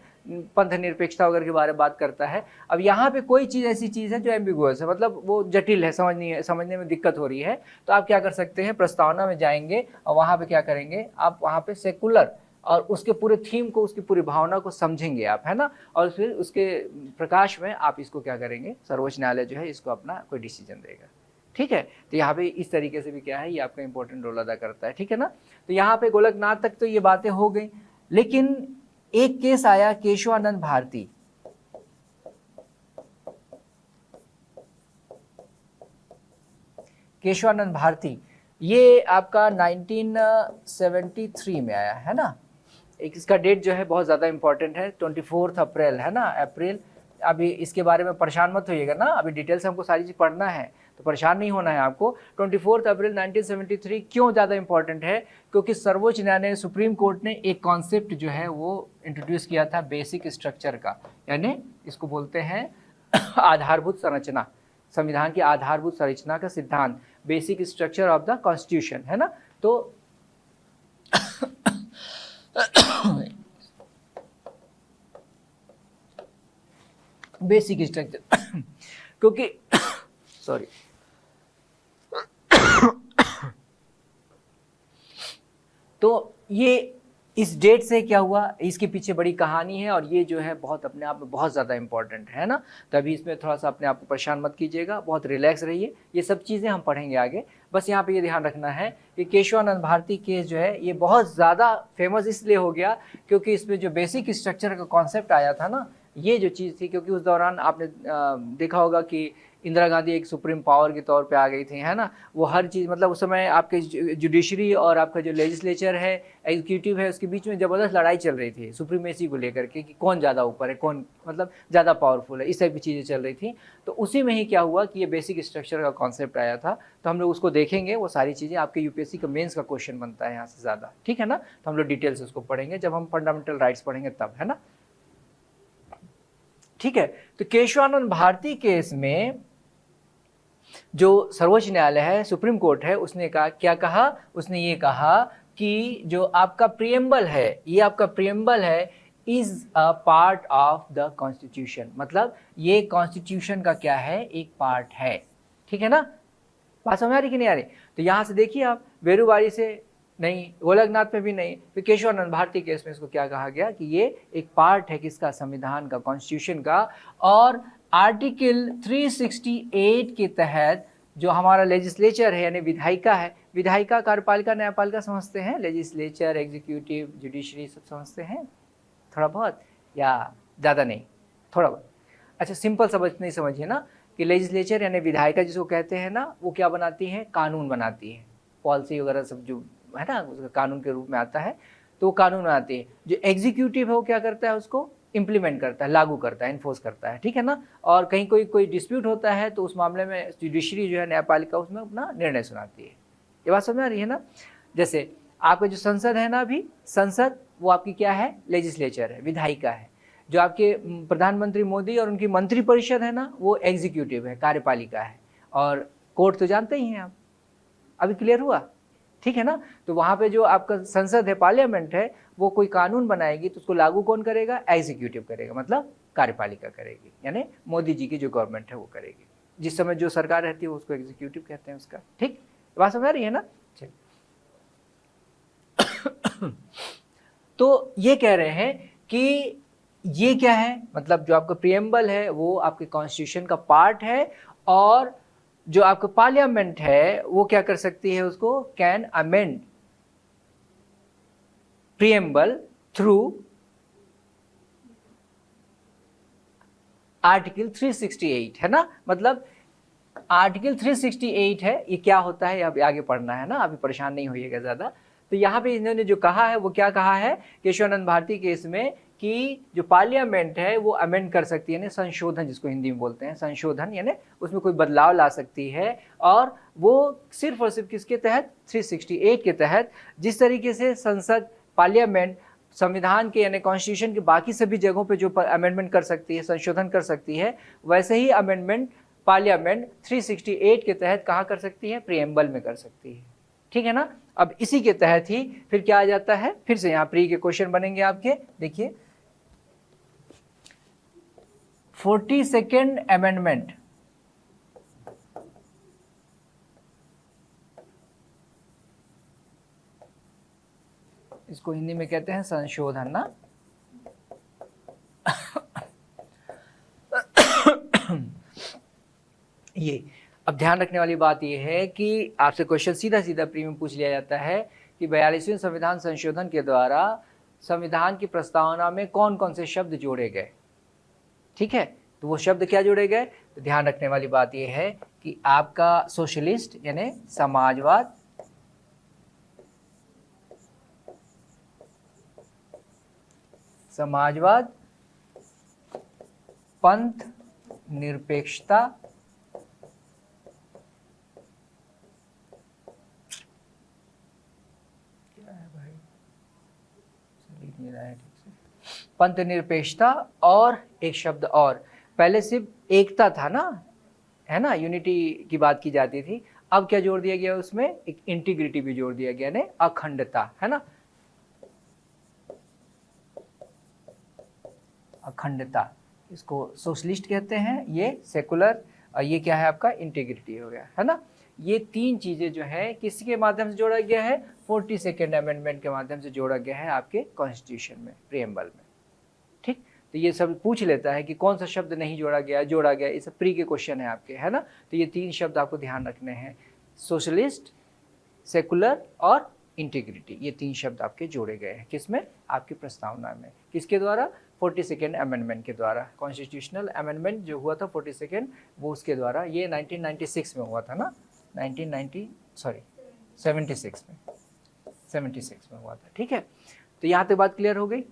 पंथ निरपेक्षता वगैरह के बारे में बात करता है। अब यहाँ पे कोई चीज़ ऐसी चीज़ है जो एम्बिगुअस है, मतलब वो जटिल है, समझने में दिक्कत हो रही है, तो आप क्या कर सकते हैं, प्रस्तावना में जाएंगे और वहाँ पे क्या करेंगे, आप वहाँ पे सेकुलर और उसके पूरे थीम को, उसकी पूरी भावना को समझेंगे आप, है ना। और फिर उसके प्रकाश में आप इसको क्या करेंगे, सर्वोच्च न्यायालय जो है इसको अपना कोई डिसीजन देगा, ठीक है। तो यहाँ पे इस तरीके से भी क्या है, ये आपका इंपॉर्टेंट रोल अदा करता है, ठीक है ना। तो यहाँ पे गोलकनाथ तक तो ये बातें हो गई, लेकिन एक केस आया केशवानंद भारती। केशवानंद भारती ये आपका 1973 में आया, है ना। एक इसका डेट जो है बहुत ज़्यादा इंपॉर्टेंट है, 24 अप्रैल, है ना, अप्रैल। अभी इसके बारे में परेशान मत होइएगा ना, अभी डिटेल से हमको सारी चीज़ पढ़ना है, तो परेशान नहीं होना है आपको। 24 अप्रैल 1973 क्यों ज़्यादा इंपॉर्टेंट है, क्योंकि सर्वोच्च न्यायालय सुप्रीम कोर्ट ने एक कॉन्सेप्ट जो है वो इंट्रोड्यूस किया था बेसिक स्ट्रक्चर का, यानी इसको बोलते हैं आधारभूत संरचना, संविधान की आधारभूत संरचना का सिद्धांत, basic structure of the constitution, है ना। तो बेसिक स्ट्रक्चर क्योंकि सॉरी तो ये इस डेट से क्या हुआ, इसके पीछे बड़ी कहानी है, और ये जो है बहुत अपने आप में बहुत ज़्यादा इंपॉर्टेंट है ना। तभी इसमें थोड़ा सा अपने आप को परेशान मत कीजिएगा, बहुत रिलैक्स रहिए, ये सब चीज़ें हम पढ़ेंगे आगे। बस यहाँ पे ये ध्यान रखना है कि केशवानंद भारती केस जो है ये बहुत ज़्यादा फेमस इसलिए हो गया क्योंकि इसमें जो बेसिक स्ट्रक्चर का कॉन्सेप्ट आया था ना, ये जो चीज़ थी, क्योंकि उस दौरान आपने देखा होगा कि इंदिरा गांधी एक सुप्रीम पावर के तौर पे आ गई थी, है ना। वो हर चीज़, मतलब उस समय आपके जुडिशरी और आपका जो लेजिस्लेचर है, एग्जीक्यूटिव है, उसके बीच में ज़बरदस्त लड़ाई चल रही थी सुप्रीमेसी को लेकर के कि कौन ज़्यादा ऊपर है, कौन मतलब ज़्यादा पावरफुल है, इस टाइप की चीज़ें चल रही थी। तो उसी में ही क्या हुआ कि ये बेसिक स्ट्रक्चर का कॉन्सेप्ट आया था, तो हम लोग उसको देखेंगे। वो सारी चीज़ें आपके यूपीएससी का मेंस का क्वेश्चन बनता है यहाँ से ज़्यादा, ठीक है ना। तो हम लोग डिटेल से उसको पढ़ेंगे जब हम फंडामेंटल राइट्स पढ़ेंगे तब, है ना, ठीक है। तो केशवानंद भारती केस में जो सर्वोच्च न्यायालय है, सुप्रीम कोर्ट है, उसने कहा, क्या कहा, उसने ये कहा कि जो आपका प्रियम्बल है, ये आपका प्रियम्बल है, is a part of the constitution, मतलब ये कॉन्स्टिट्यूशन का क्या है, एक पार्ट है, ठीक है ना। बात समझ आ रही कि नहीं आ रही? तो यहाँ से देखिए आप, बेरुबारी से नहीं, गोलकनाथ में भी नहीं, फिर केशवानंद भारती केस में इसको क्या कहा गया कि ये एक पार्ट है किसका, संविधान का, कॉन्स्टिट्यूशन का। और आर्टिकल 368 के तहत जो हमारा लेजिस्लेचर है यानी विधायिका है, विधायिका कार्यपालिका न्यायपालिका समझते हैं, लेजिस्लेचर, एग्जीक्यूटिव, जुडिशरी सब समझते हैं थोड़ा बहुत या ज़्यादा नहीं, थोड़ा बहुत। अच्छा सिंपल समझ नहीं समझिए ना कि लेजिस्लेचर यानी विधायिका जिसको कहते हैं ना, वो क्या बनाती है, कानून बनाती है, पॉलिसी वगैरह सब जो है ना उसका कानून के रूप में आता है, तो वो कानून बनाती है। जो एग्जीक्यूटिव है वो क्या करता है, उसको इम्प्लीमेंट करता है, लागू करता है, इन्फोर्स करता है, ठीक है ना। और कहीं कोई डिस्प्यूट होता है तो उस मामले में जुडिशरी जो है न्यायपालिका उसमें अपना निर्णय सुनाती है। ये बात समझ आ रही है ना। जैसे आपका जो संसद है ना, अभी संसद वो आपकी क्या है, लेजिस्लेचर है, विधायिका है। जो आपके प्रधानमंत्री मोदी और उनकी मंत्रिपरिषद है ना, वो एग्जीक्यूटिव है, कार्यपालिका है। और कोर्ट तो जानते ही हैं आप, अभी क्लियर हुआ, ठीक है ना। तो वहाँ पे जो आपका संसद है, पार्लियामेंट है, वो कोई कानून बनाएगी तो उसको लागू कौन करेगा, एग्जीक्यूटिव करेगा, मतलब कार्यपालिका करेगी, यानी मोदी जी की जो गवर्नमेंट है वो करेगी। जिस समय जो सरकार रहती है उसको एग्जीक्यूटिव कहते हैं उसका, ठीक। बात समझ आ रही है ना। तो ये कह रहे हैं कि ये क्या है, मतलब जो आपका प्रियम्बल है वो आपके कॉन्स्टिट्यूशन का पार्ट है, और जो आपका पार्लियामेंट है वो क्या कर सकती है, उसको can amend preamble through article 368, है ना। मतलब आर्टिकल 368 है, ये क्या होता है अभी आगे पढ़ना है ना, अभी परेशान नहीं होइएगा ज़्यादा। तो यहाँ पे इन्होंने जो कहा है वो क्या कहा है केशवानंद भारती केस में, कि जो पार्लियामेंट है वो अमेंड कर सकती है, यानी संशोधन जिसको हिंदी में बोलते हैं, संशोधन यानी उसमें कोई बदलाव ला सकती है। और वो सिर्फ और सिर्फ किसके तहत, 368 के तहत। जिस तरीके से संसद, पार्लियामेंट संविधान के यानी कॉन्स्टिट्यूशन के बाकी सभी जगहों पे जो अमेंडमेंट कर सकती है, संशोधन कर सकती है, वैसे ही अमेंडमेंट पार्लियामेंट 368 के तहत कहाँ कर सकती है, प्रियम्बल में कर सकती है, ठीक है ना। अब इसी के तहत ही फिर क्या आ जाता है, फिर से यहाँ प्री के क्वेश्चन बनेंगे आपके, देखिए 42nd अमेंडमेंट, इसको हिंदी में कहते हैं संशोधन ना। ये अब ध्यान रखने वाली बात यह है कि आपसे क्वेश्चन सीधा सीधा प्री में पूछ लिया जाता है कि 42वें संविधान संशोधन के द्वारा संविधान की प्रस्तावना में कौन कौन से शब्द जोड़े गए, ठीक है। तो वो शब्द क्या जोड़े गए, तो ध्यान रखने वाली बात यह है कि आपका सोशलिस्ट यानी समाजवाद, समाजवाद, पंथ निरपेक्षता, पंथ निरपेक्षता, और एक शब्द और, पहले सिर्फ एकता था ना, है ना, यूनिटी की बात की जाती थी, अब क्या जोड़ दिया गया उसमें, एक इंटीग्रिटी भी जोड़ दिया गया, ने अखंडता, है ना, अखंडता, इसको सोशलिस्ट कहते हैं, ये सेकुलर, और ये क्या है आपका इंटीग्रिटी हो गया, है ना। ये तीन चीजें जो है किसके माध्यम से जोड़ा गया है, 42nd अमेंडमेंट के माध्यम से जोड़ा गया है आपके कॉन्स्टिट्यूशन में, प्रियम्बल में, ठीक। तो ये सब पूछ लेता है कि कौन सा शब्द नहीं जोड़ा गया, जोड़ा गया, ये सब प्री के क्वेश्चन है आपके, है ना। तो ये तीन शब्द आपको ध्यान रखने हैं, सोशलिस्ट, सेकुलर और इंटीग्रिटी, ये तीन शब्द आपके जोड़े गए हैं किसमें, आपकी प्रस्तावना में, किसके द्वारा, 42nd अमेंडमेंट के द्वारा। कॉन्स्टिट्यूशनल अमेंडमेंट जो हुआ था 42nd, वो उसके द्वारा, ये 1996 में हुआ था ना, 76 में, 76 में हुआ था, ठीक है। तो यहाँ तक बात क्लियर हो गई,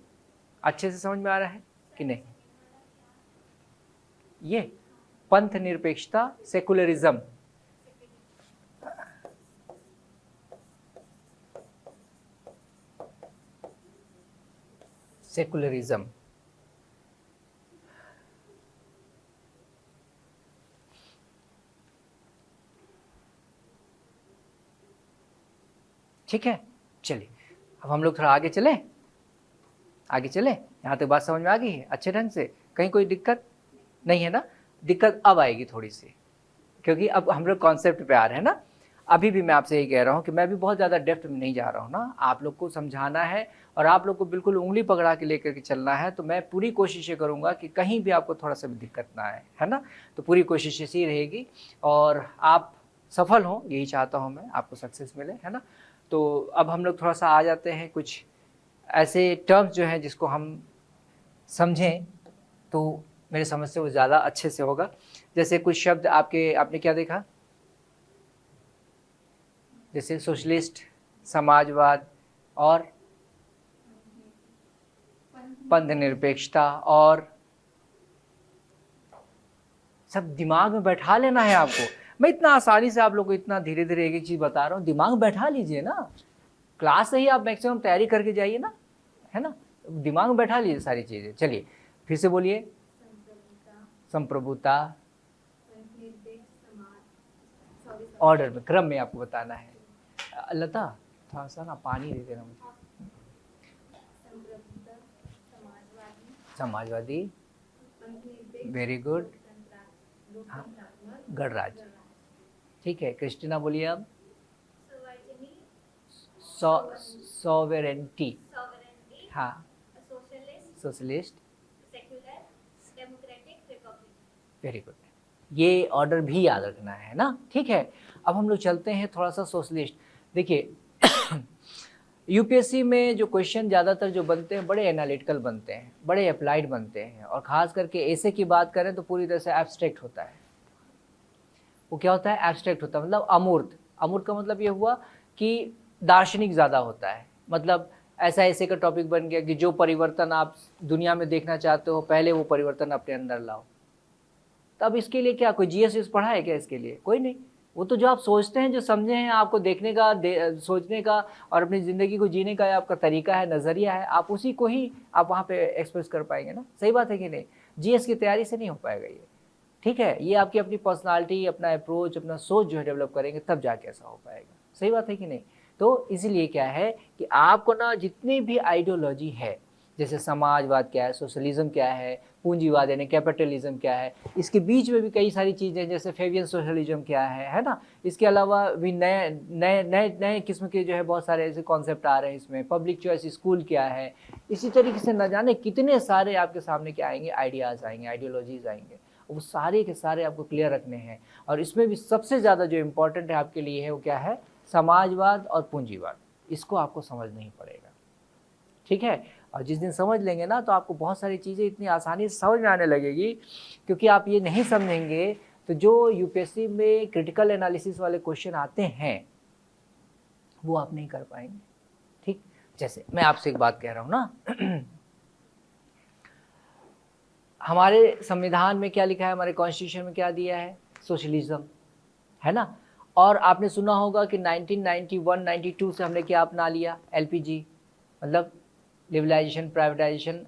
अच्छे से समझ में आ रहा है कि नहीं। ये पंथ निरपेक्षता, सेकुलरिज्म, सेकुलरिज्म, ठीक है। चलिए अब हम लोग थोड़ा आगे चले, यहाँ तक बात समझ में आ गई है अच्छे ढंग से, कहीं कोई दिक्कत नहीं है ना। दिक्कत अब आएगी थोड़ी सी, क्योंकि अब हम लोग कॉन्सेप्ट पे आ रहे हैं ना। अभी भी मैं आपसे यही कह रहा हूँ कि मैं भी बहुत ज़्यादा डेप्थ में नहीं जा रहा हूँ ना, आप लोग को समझाना है और आप लोग को बिल्कुल उंगली पकड़ा के लेकर के चलना है। तो मैं पूरी कोशिश ये करूँगा कि कहीं भी आपको थोड़ा सा भी दिक्कत ना आए, है ना। तो पूरी कोशिश इसी रहेगी और आप सफल हों, यही चाहता हूँ मैं, आपको सक्सेस मिले, है ना। तो अब हम लोग थोड़ा सा आ जाते हैं कुछ ऐसे टर्म्स जो हैं जिसको हम समझें तो मेरे समझ से वो ज़्यादा अच्छे से होगा। जैसे कुछ शब्द आपने क्या देखा, जैसे सोशलिस्ट, समाजवाद और पंथ निरपेक्षता, और सब दिमाग में बैठा लेना है आपको। मैं इतना आसानी से आप लोग को इतना धीरे धीरे एक एक चीज़ बता रहा हूँ, दिमाग में बैठा लीजिए ना। क्लास से ही आप मैक्सिमम तैयारी करके जाइए ना, है ना। दिमाग में बैठा लीजिए सारी चीज़ें। चलिए फिर से बोलिए। संप्रभुता, ऑर्डर में, क्रम में आपको बताना है। लता थोड़ा सा ना पानी दे देना मुझे। Samajwadi, very good. हाँ, गणराज्य, ठीक है। क्रिस्टीना बोलिए अब। सॉवेरेंटी, हाँ। Socialist, very good. ये ऑर्डर भी याद रखना है ना, ठीक है। अब हम लोग चलते हैं थोड़ा सा सोशलिस्ट। देखिए यूपीएससी में जो क्वेश्चन ज़्यादातर जो बनते हैं बड़े एनालिटिकल बनते हैं, बड़े अप्लाइड बनते हैं, और ख़ास करके ऐसे की बात करें तो पूरी तरह से एब्स्ट्रैक्ट होता है। वो क्या होता है, एब्स्ट्रैक्ट होता है, मतलब अमूर्त। अमूर्त का मतलब ये हुआ कि दार्शनिक ज़्यादा होता है। मतलब ऐसा ऐसे का टॉपिक बन गया कि जो परिवर्तन आप दुनिया में देखना चाहते हो पहले वो परिवर्तन अपने अंदर लाओ। तब इसके लिए क्या कोई जीएस पढ़ा है क्या इसके लिए? कोई नहीं। वो तो जो आप सोचते हैं, जो समझे हैं, आपको देखने का, सोचने का और अपनी ज़िंदगी को जीने का आपका तरीका है, नज़रिया है, आप उसी को ही आप वहाँ पे एक्सप्रेस कर पाएंगे ना। सही बात है कि नहीं? जीएस की तैयारी से नहीं हो पाएगा ये, ठीक है। ये आपकी अपनी पर्सनालिटी, अपना अप्रोच, अपना सोच जो है डेवलप करेंगे तब जाके ऐसा हो पाएगा। सही बात है कि नहीं? तो इसीलिए क्या है कि आपको ना जितनी भी आइडियोलॉजी है, जैसे समाजवाद क्या है, सोशलिज्म क्या है, पूंजीवाद यानी कैपिटलिज्म क्या है, इसके बीच में भी कई सारी चीज़ें, जैसे फेवियन सोशलिज्म क्या है ना। इसके अलावा भी नए नए नए नए किस्म के जो है बहुत सारे ऐसे कॉन्सेप्ट आ रहे हैं इसमें। पब्लिक चॉइस स्कूल क्या है, इसी तरीके से न जाने कितने सारे आपके सामने क्या आएंगे, आइडियाज़ आएंगे, आइडियोलॉजीज़ आएंगे। वो सारे के सारे आपको क्लियर रखने हैं। और इसमें भी सबसे ज़्यादा जो इम्पोर्टेंट है आपके लिए है वो क्या है, समाजवाद और पूंजीवाद। इसको आपको समझना ही पड़ेगा, ठीक है। और जिस दिन समझ लेंगे ना तो आपको बहुत सारी चीज़ें इतनी आसानी से समझ में आने लगेगी। क्योंकि आप ये नहीं समझेंगे तो जो यूपीएससी में क्रिटिकल एनालिसिस वाले क्वेश्चन आते हैं वो आप नहीं कर पाएंगे, ठीक। जैसे मैं आपसे एक बात कह रहा हूँ ना हमारे संविधान में क्या लिखा है, हमारे कॉन्स्टिट्यूशन में क्या दिया है, सोशलिज्म, है ना। और आपने सुना होगा कि 1991-92 से हमने क्या अपना लिया, एलपीजी, मतलब लिबरलाइजेशन, प्राइवेटाइजेशन,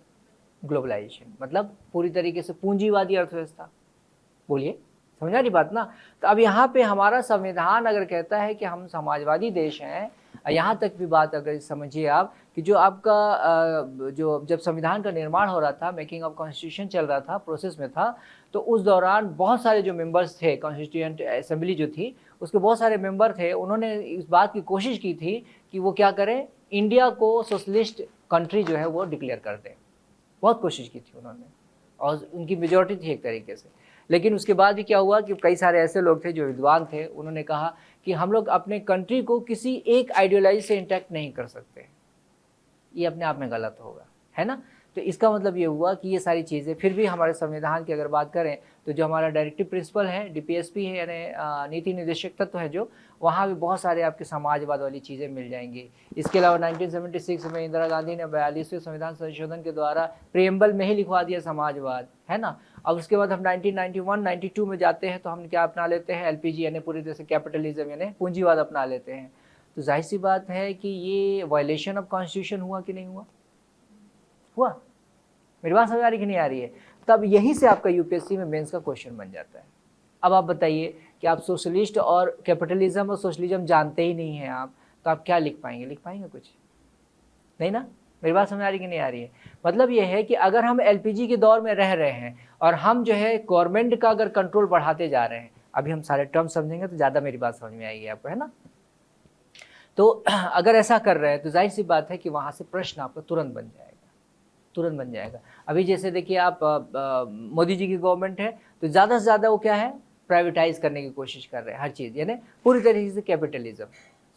ग्लोबलाइजेशन, मतलब पूरी तरीके से पूंजीवादी अर्थव्यवस्था। बोलिए, समझा नहीं बात ना। तो अब यहाँ पे हमारा संविधान अगर कहता है कि हम समाजवादी देश हैं, यहाँ तक भी बात अगर समझिए आप कि जो आपका जो जब संविधान का निर्माण हो रहा था, मेकिंग ऑफ कॉन्स्टिट्यूशन चल रहा था, प्रोसेस में था, तो उस दौरान बहुत सारे जो मेंबर्स थे, कॉन्स्टिट्यूएंट असेंबली जो थी उसके बहुत सारे मेंबर थे, उन्होंने इस बात की कोशिश की थी कि वो क्या करें, इंडिया को सोशलिस्ट कंट्री जो है वो डिक्लेयर कर दें। बहुत कोशिश की थी उन्होंने और उनकी मेजॉरिटी थी एक तरीके से। लेकिन उसके बाद भी क्या हुआ कि कई सारे ऐसे लोग थे जो विद्वान थे, उन्होंने कहा कि हम लोग अपने कंट्री को किसी एक आइडियोलॉजी से इंटैक्ट नहीं कर सकते, ये अपने आप में गलत होगा, है ना। तो इसका मतलब ये हुआ कि ये सारी चीज़ें फिर भी हमारे संविधान की अगर बात करें तो जो हमारा डायरेक्टिव प्रिंसिपल है, डीपीएसपी है, यानी नीति निर्देशक तत्व है, जो वहाँ भी बहुत सारे आपके समाजवाद वाली चीज़ें मिल जाएंगी। इसके अलावा 1976 में इंदिरा गांधी ने 42वें संविधान संशोधन के द्वारा प्रियम्बल में ही लिखवा दिया समाजवाद, है ना। अब उसके बाद हम 1991-92 में जाते हैं तो हम क्या अपना लेते हैं, एलपीजी यानी पूरी तरह से कैपिटलिज्म यानी पूंजीवाद अपना लेते हैं। तो जाहिर सी बात है कि ये वायलेशन ऑफ कॉन्स्टिट्यूशन हुआ कि नहीं हुआ? हुआ। मेरी बात समझ आ रही कि नहीं आ रही है? तब यहीं से आपका यूपीएससी में मेंस का क्वेश्चन बन जाता है। अब आप बताइए कि आप सोशलिस्ट और कैपिटलिज्म और सोशलिज्म जानते ही नहीं हैं आप, तो आप क्या लिख पाएंगे? लिख पाएंगे कुछ नहीं ना। मेरी बात समझ आ रही कि नहीं आ रही है? मतलब ये है कि अगर हम एलपीजी के दौर में रह रहे हैं और हम जो है गवर्नमेंट का अगर कंट्रोल बढ़ाते जा रहे हैं, अभी हम सारे टर्म समझेंगे तो ज़्यादा मेरी बात समझ में आएगी आपको, है ना। तो अगर ऐसा कर रहे हैं तो जाहिर सी बात है कि वहाँ से प्रश्न आपका तुरंत बन जाएगा, तुरंत बन जाएगा। अभी जैसे देखिए आप मोदी जी की गवर्नमेंट है तो ज़्यादा से ज़्यादा वो क्या है, प्राइवेटाइज करने की कोशिश कर रहे हैं हर चीज़, यानी पूरी तरीके से कैपिटलिज्म।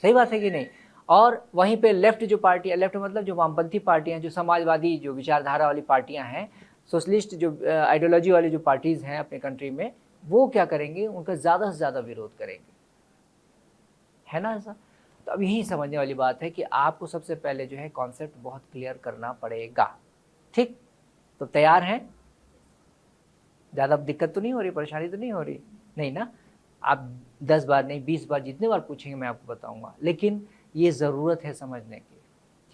सही बात है कि नहीं। और वहीं पे लेफ्ट जो पार्टी, लेफ्ट मतलब जो वामपंथी पार्टियां, जो समाजवादी जो विचारधारा वाली पार्टियां हैं, सोशलिस्ट जो आइडियोलॉजी वाली जो पार्टीज़ हैं अपने कंट्री में, वो क्या करेंगे, उनका ज़्यादा से ज़्यादा विरोध करेंगे, है ना ऐसा। तो अब यही समझने वाली बात है कि आपको सबसे पहले जो है कॉन्सेप्ट बहुत क्लियर करना पड़ेगा, ठीक। तो तैयार हैं, ज़्यादा दिक्कत तो नहीं हो रही, परेशानी तो नहीं हो रही, नहीं ना। आप 10 बार नहीं 20 बार जितने बार पूछेंगे मैं आपको बताऊंगा, लेकिन ये ज़रूरत है समझने की,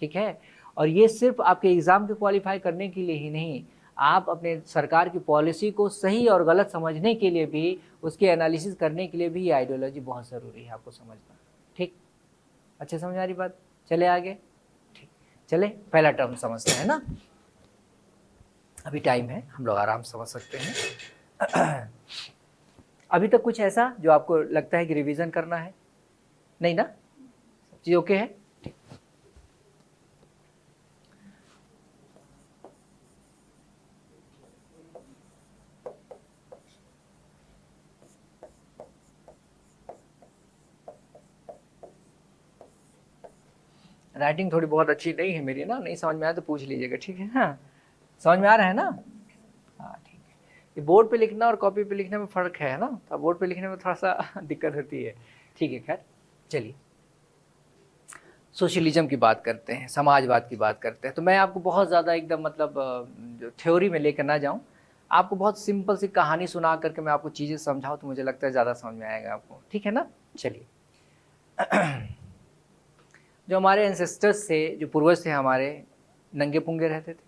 ठीक है। और ये सिर्फ आपके एग्ज़ाम के क्वालिफाई करने के लिए ही नहीं, आप अपने सरकार की पॉलिसी को सही और गलत समझने के लिए भी, उसके एनालिसिस करने के लिए भी ये आइडियोलॉजी बहुत ज़रूरी है आपको समझना, ठीक। अच्छे समझ आ रही बात, चले आगे, ठीक। चले पहला टर्म समझते हैं ना, अभी टाइम है, हम लोग आराम से समझ सकते हैं। अभी तक कुछ ऐसा जो आपको लगता है कि रिवीजन करना है, नहीं ना, सब चीज़ ओके है, ठीक। राइटिंग थोड़ी बहुत अच्छी नहीं है मेरी ना, नहीं समझ में आया तो पूछ लीजिएगा, ठीक है। हाँ समझ में आ रहा है ना, हाँ ठीक है। ये बोर्ड पे लिखना और कॉपी पे लिखने में फ़र्क है ना, तो बोर्ड पे लिखने में थोड़ा सा दिक्कत होती है, ठीक है। खैर चलिए सोशलिज्म की बात करते हैं, समाजवाद की बात करते हैं। तो मैं आपको बहुत ज़्यादा एकदम मतलब जो थ्योरी में लेकर ना जाऊँ, आपको बहुत सिंपल सी कहानी सुना करके मैं आपको चीज़ें समझाऊँ तो मुझे लगता है ज़्यादा समझ में आएगा आपको, ठीक है ना। चलिए जो हमारे एंसेस्टर्स थे, जो पूर्वज थे हमारे, नंगे पुंगे रहते थे,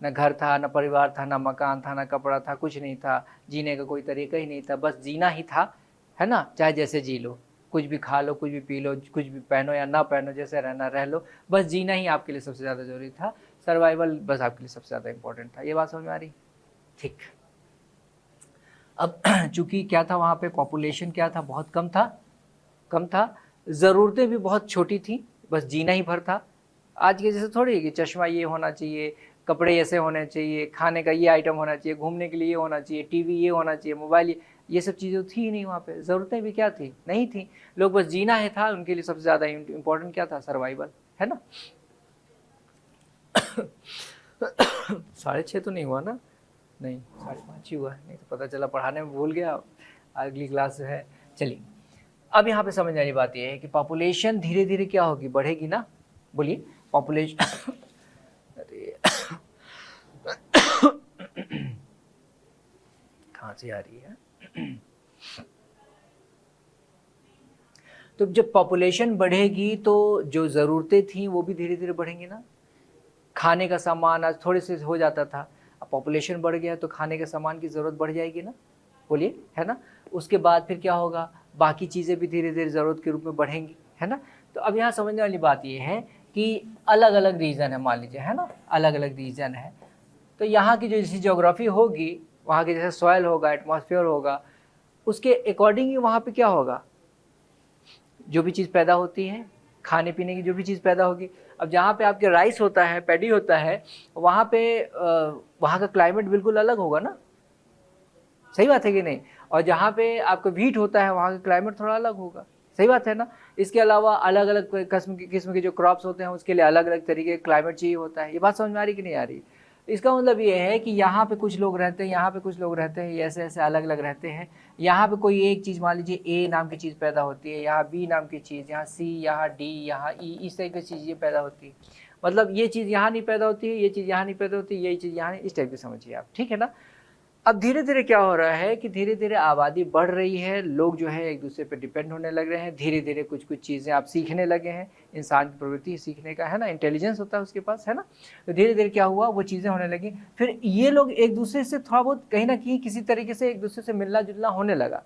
न घर था, न परिवार था, न मकान था, न कपड़ा था, कुछ नहीं था, जीने का कोई तरीका ही नहीं था, बस जीना ही था, है ना। चाहे जैसे जी लो, कुछ भी खा लो, कुछ भी पी लो, कुछ भी पहनो या ना पहनो, जैसे रहना रह लो, बस जीना ही आपके लिए सबसे ज़्यादा ज़रूरी था, सर्वाइवल बस आपके लिए सबसे ज़्यादा इंपॉर्टेंट था। ये बात समझ में आ रही, ठीक। अब चूँकि क्या था वहाँ पे, पॉपुलेशन क्या था, बहुत कम था, कम था, ज़रूरतें भी बहुत छोटी थी, बस जीना ही भर था। आज के जैसे थोड़ी कि चश्मा ये होना चाहिए, कपड़े ऐसे होने चाहिए, खाने का ये आइटम होना चाहिए, घूमने के लिए ये होना चाहिए, टीवी ये होना चाहिए, मोबाइल ये सब चीज़ें थी ही नहीं वहाँ पे। ज़रूरतें भी क्या थी, नहीं थी, लोग बस जीना ही था, उनके लिए सबसे ज़्यादा इम्पोर्टेंट क्या था, सर्वाइवल, है ना। 6:30 तो नहीं हुआ ना, नहीं 5:30 ही हुआ, नहीं तो पता चला पढ़ाने में भूल गया, अगली क्लास जो है। चलिए अब यहाँ पे समझने वाली बात यह है कि पॉपुलेशन धीरे धीरे क्या होगी, बढ़ेगी ना, बोलिए पॉपुलेशन अरे खांसी आ रही है। तो जब पॉपुलेशन बढ़ेगी तो जो ज़रूरतें थी वो भी धीरे धीरे बढ़ेंगी ना। खाने का सामान आज थोड़े से हो जाता था, अब पॉपुलेशन बढ़ गया तो खाने के सामान की ज़रूरत बढ़ जाएगी ना, बोलिए, है ना। उसके बाद फिर क्या होगा, बाकी चीज़ें भी धीरे धीरे ज़रूरत के रूप में बढ़ेंगी, है ना। तो अब यहाँ समझने वाली बात ये है कि अलग अलग रीज़न है, मान लीजिए, है ना, अलग अलग रीज़न है। तो यहाँ की जो जैसी जोग्राफी होगी, वहाँ के जैसे सॉइल होगा, एटमॉस्फेयर होगा, उसके अकॉर्डिंग ही वहाँ पे क्या होगा, जो भी चीज़ पैदा होती है, खाने पीने की जो भी चीज़ पैदा होगी। अब जहाँ पे आपके राइस होता है, पैडी होता है, वहाँ पे वहाँ का क्लाइमेट बिल्कुल अलग होगा ना, सही बात है कि नहीं। और जहाँ पे आपका व्हीट होता है, वहाँ का क्लाइमेट थोड़ा अलग होगा, सही बात है ना। इसके अलावा अलग अलग किस्म के जो क्रॉप्स होते हैं उसके लिए अलग अलग तरीके का क्लाइमेट चाहिए होता है। ये बात समझ में आ रही कि नहीं आ रही। इसका मतलब ये है कि यहाँ पे कुछ लोग रहते हैं, यहाँ पे कुछ लोग रहते हैं, ऐसे ऐसे अलग अलग रहते हैं। यहाँ पे कोई एक चीज़, मान लीजिए ए नाम की चीज़ पैदा होती है, यहाँ बी नाम की चीज़, यहाँ सी, यहाँ डी, यहाँ ई, इस तरह की चीज़ें पैदा होती है। मतलब ये चीज़ यहाँ नहीं पैदा होती है, ये चीज़ यहाँ नहीं पैदा होती है, ये चीज़ यहाँ नहीं, इस टाइप की समझिए आप, ठीक है ना। अब धीरे धीरे क्या हो रहा है कि धीरे धीरे आबादी बढ़ रही है, लोग जो है एक दूसरे पे डिपेंड होने लग रहे हैं, धीरे धीरे कुछ कुछ चीज़ें आप सीखने लगे हैं। इंसान की प्रवृत्ति सीखने का है ना, इंटेलिजेंस होता है उसके पास, है ना। तो धीरे धीरे क्या हुआ, वो चीज़ें होने लगी। फिर ये लोग एक दूसरे से थोड़ा बहुत कहीं ना कहीं किसी तरीके से एक दूसरे से मिलना जुलना होने लगा।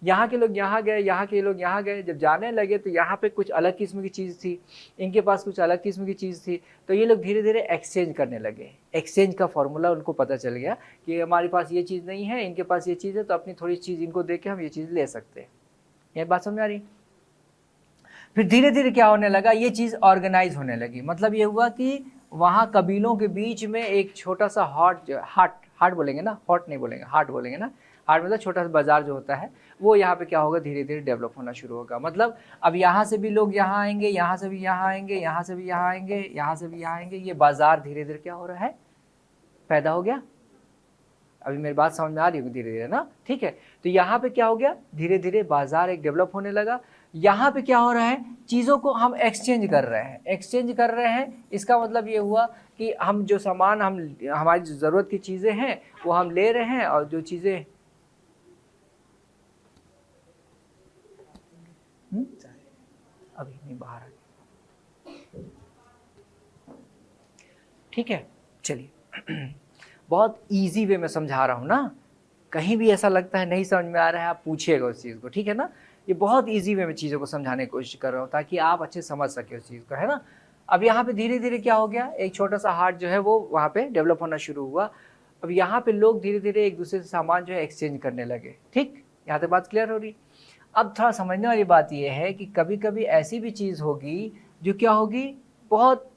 यहाँ के लोग यहाँ गए, यहाँ के लोग यहाँ गए, जब जाने लगे तो यहाँ पे कुछ अलग किस्म की चीज़ थी, इनके पास कुछ अलग किस्म की चीज़ थी, तो ये लोग धीरे धीरे एक्सचेंज करने लगे। एक्सचेंज का फॉर्मूला उनको पता चल गया कि हमारे पास ये चीज़ नहीं है, इनके पास ये चीज़ है, तो अपनी थोड़ी चीज़ इनको दे के हम ये चीज़ ले सकते हैं। ये बात समझ में आ रही? फिर धीरे धीरे क्या होने लगा, ये चीज़ ऑर्गेनाइज होने लगी। मतलब ये हुआ कि वहाँ कबीलों के बीच में एक छोटा सा हाट बोलेंगे ना, हॉट नहीं बोलेंगे, हाट बोलेंगे ना, हाट मतलब छोटा सा बाजार जो होता है, वो यहाँ पे क्या होगा, धीरे धीरे डेवलप होना शुरू होगा। मतलब अब यहाँ से भी लोग यहाँ आएंगे, यहाँ से भी यहाँ आएंगे, यहाँ से भी यहाँ आएंगे, यहाँ से भी यहाँ आएंगे, ये बाजार धीरे धीरे क्या हो रहा है, पैदा हो गया। अभी मेरी बात समझ में आ रही होगी धीरे धीरे ना, ठीक है। तो यहाँ पे क्या हो गया, धीरे धीरे बाजार एक डेवलप होने लगा। यहाँ पे क्या हो रहा है, चीज़ों को हम एक्सचेंज कर रहे हैं, एक्सचेंज कर रहे हैं। इसका मतलब ये हुआ कि हम जो सामान, हमारी जो ज़रूरत की चीज़ें हैं वो हम ले रहे हैं, और जो चीज़ें अभी नहीं बाहर आ, ठीक है। चलिए बहुत इजी वे में समझा रहा हूँ ना, कहीं भी ऐसा लगता है नहीं समझ में आ रहा है आप पूछिएगा उस चीज़ को, ठीक है ना। ये बहुत इजी वे में चीज़ों को समझाने की कोशिश कर रहा हूँ ताकि आप अच्छे समझ सके उस चीज़ को, है ना। अब यहाँ पे धीरे धीरे क्या हो गया, एक छोटा सा हाट जो है वो वहाँ पे डेवलप होना शुरू हुआ। अब यहाँ पे लोग धीरे धीरे एक दूसरे से सामान जो है एक्सचेंज करने लगे, ठीक। यहाँ तक बात क्लियर हो रही। अब थोड़ा समझने वाली बात यह है कि कभी कभी ऐसी भी चीज़ होगी जो क्या होगी, बहुत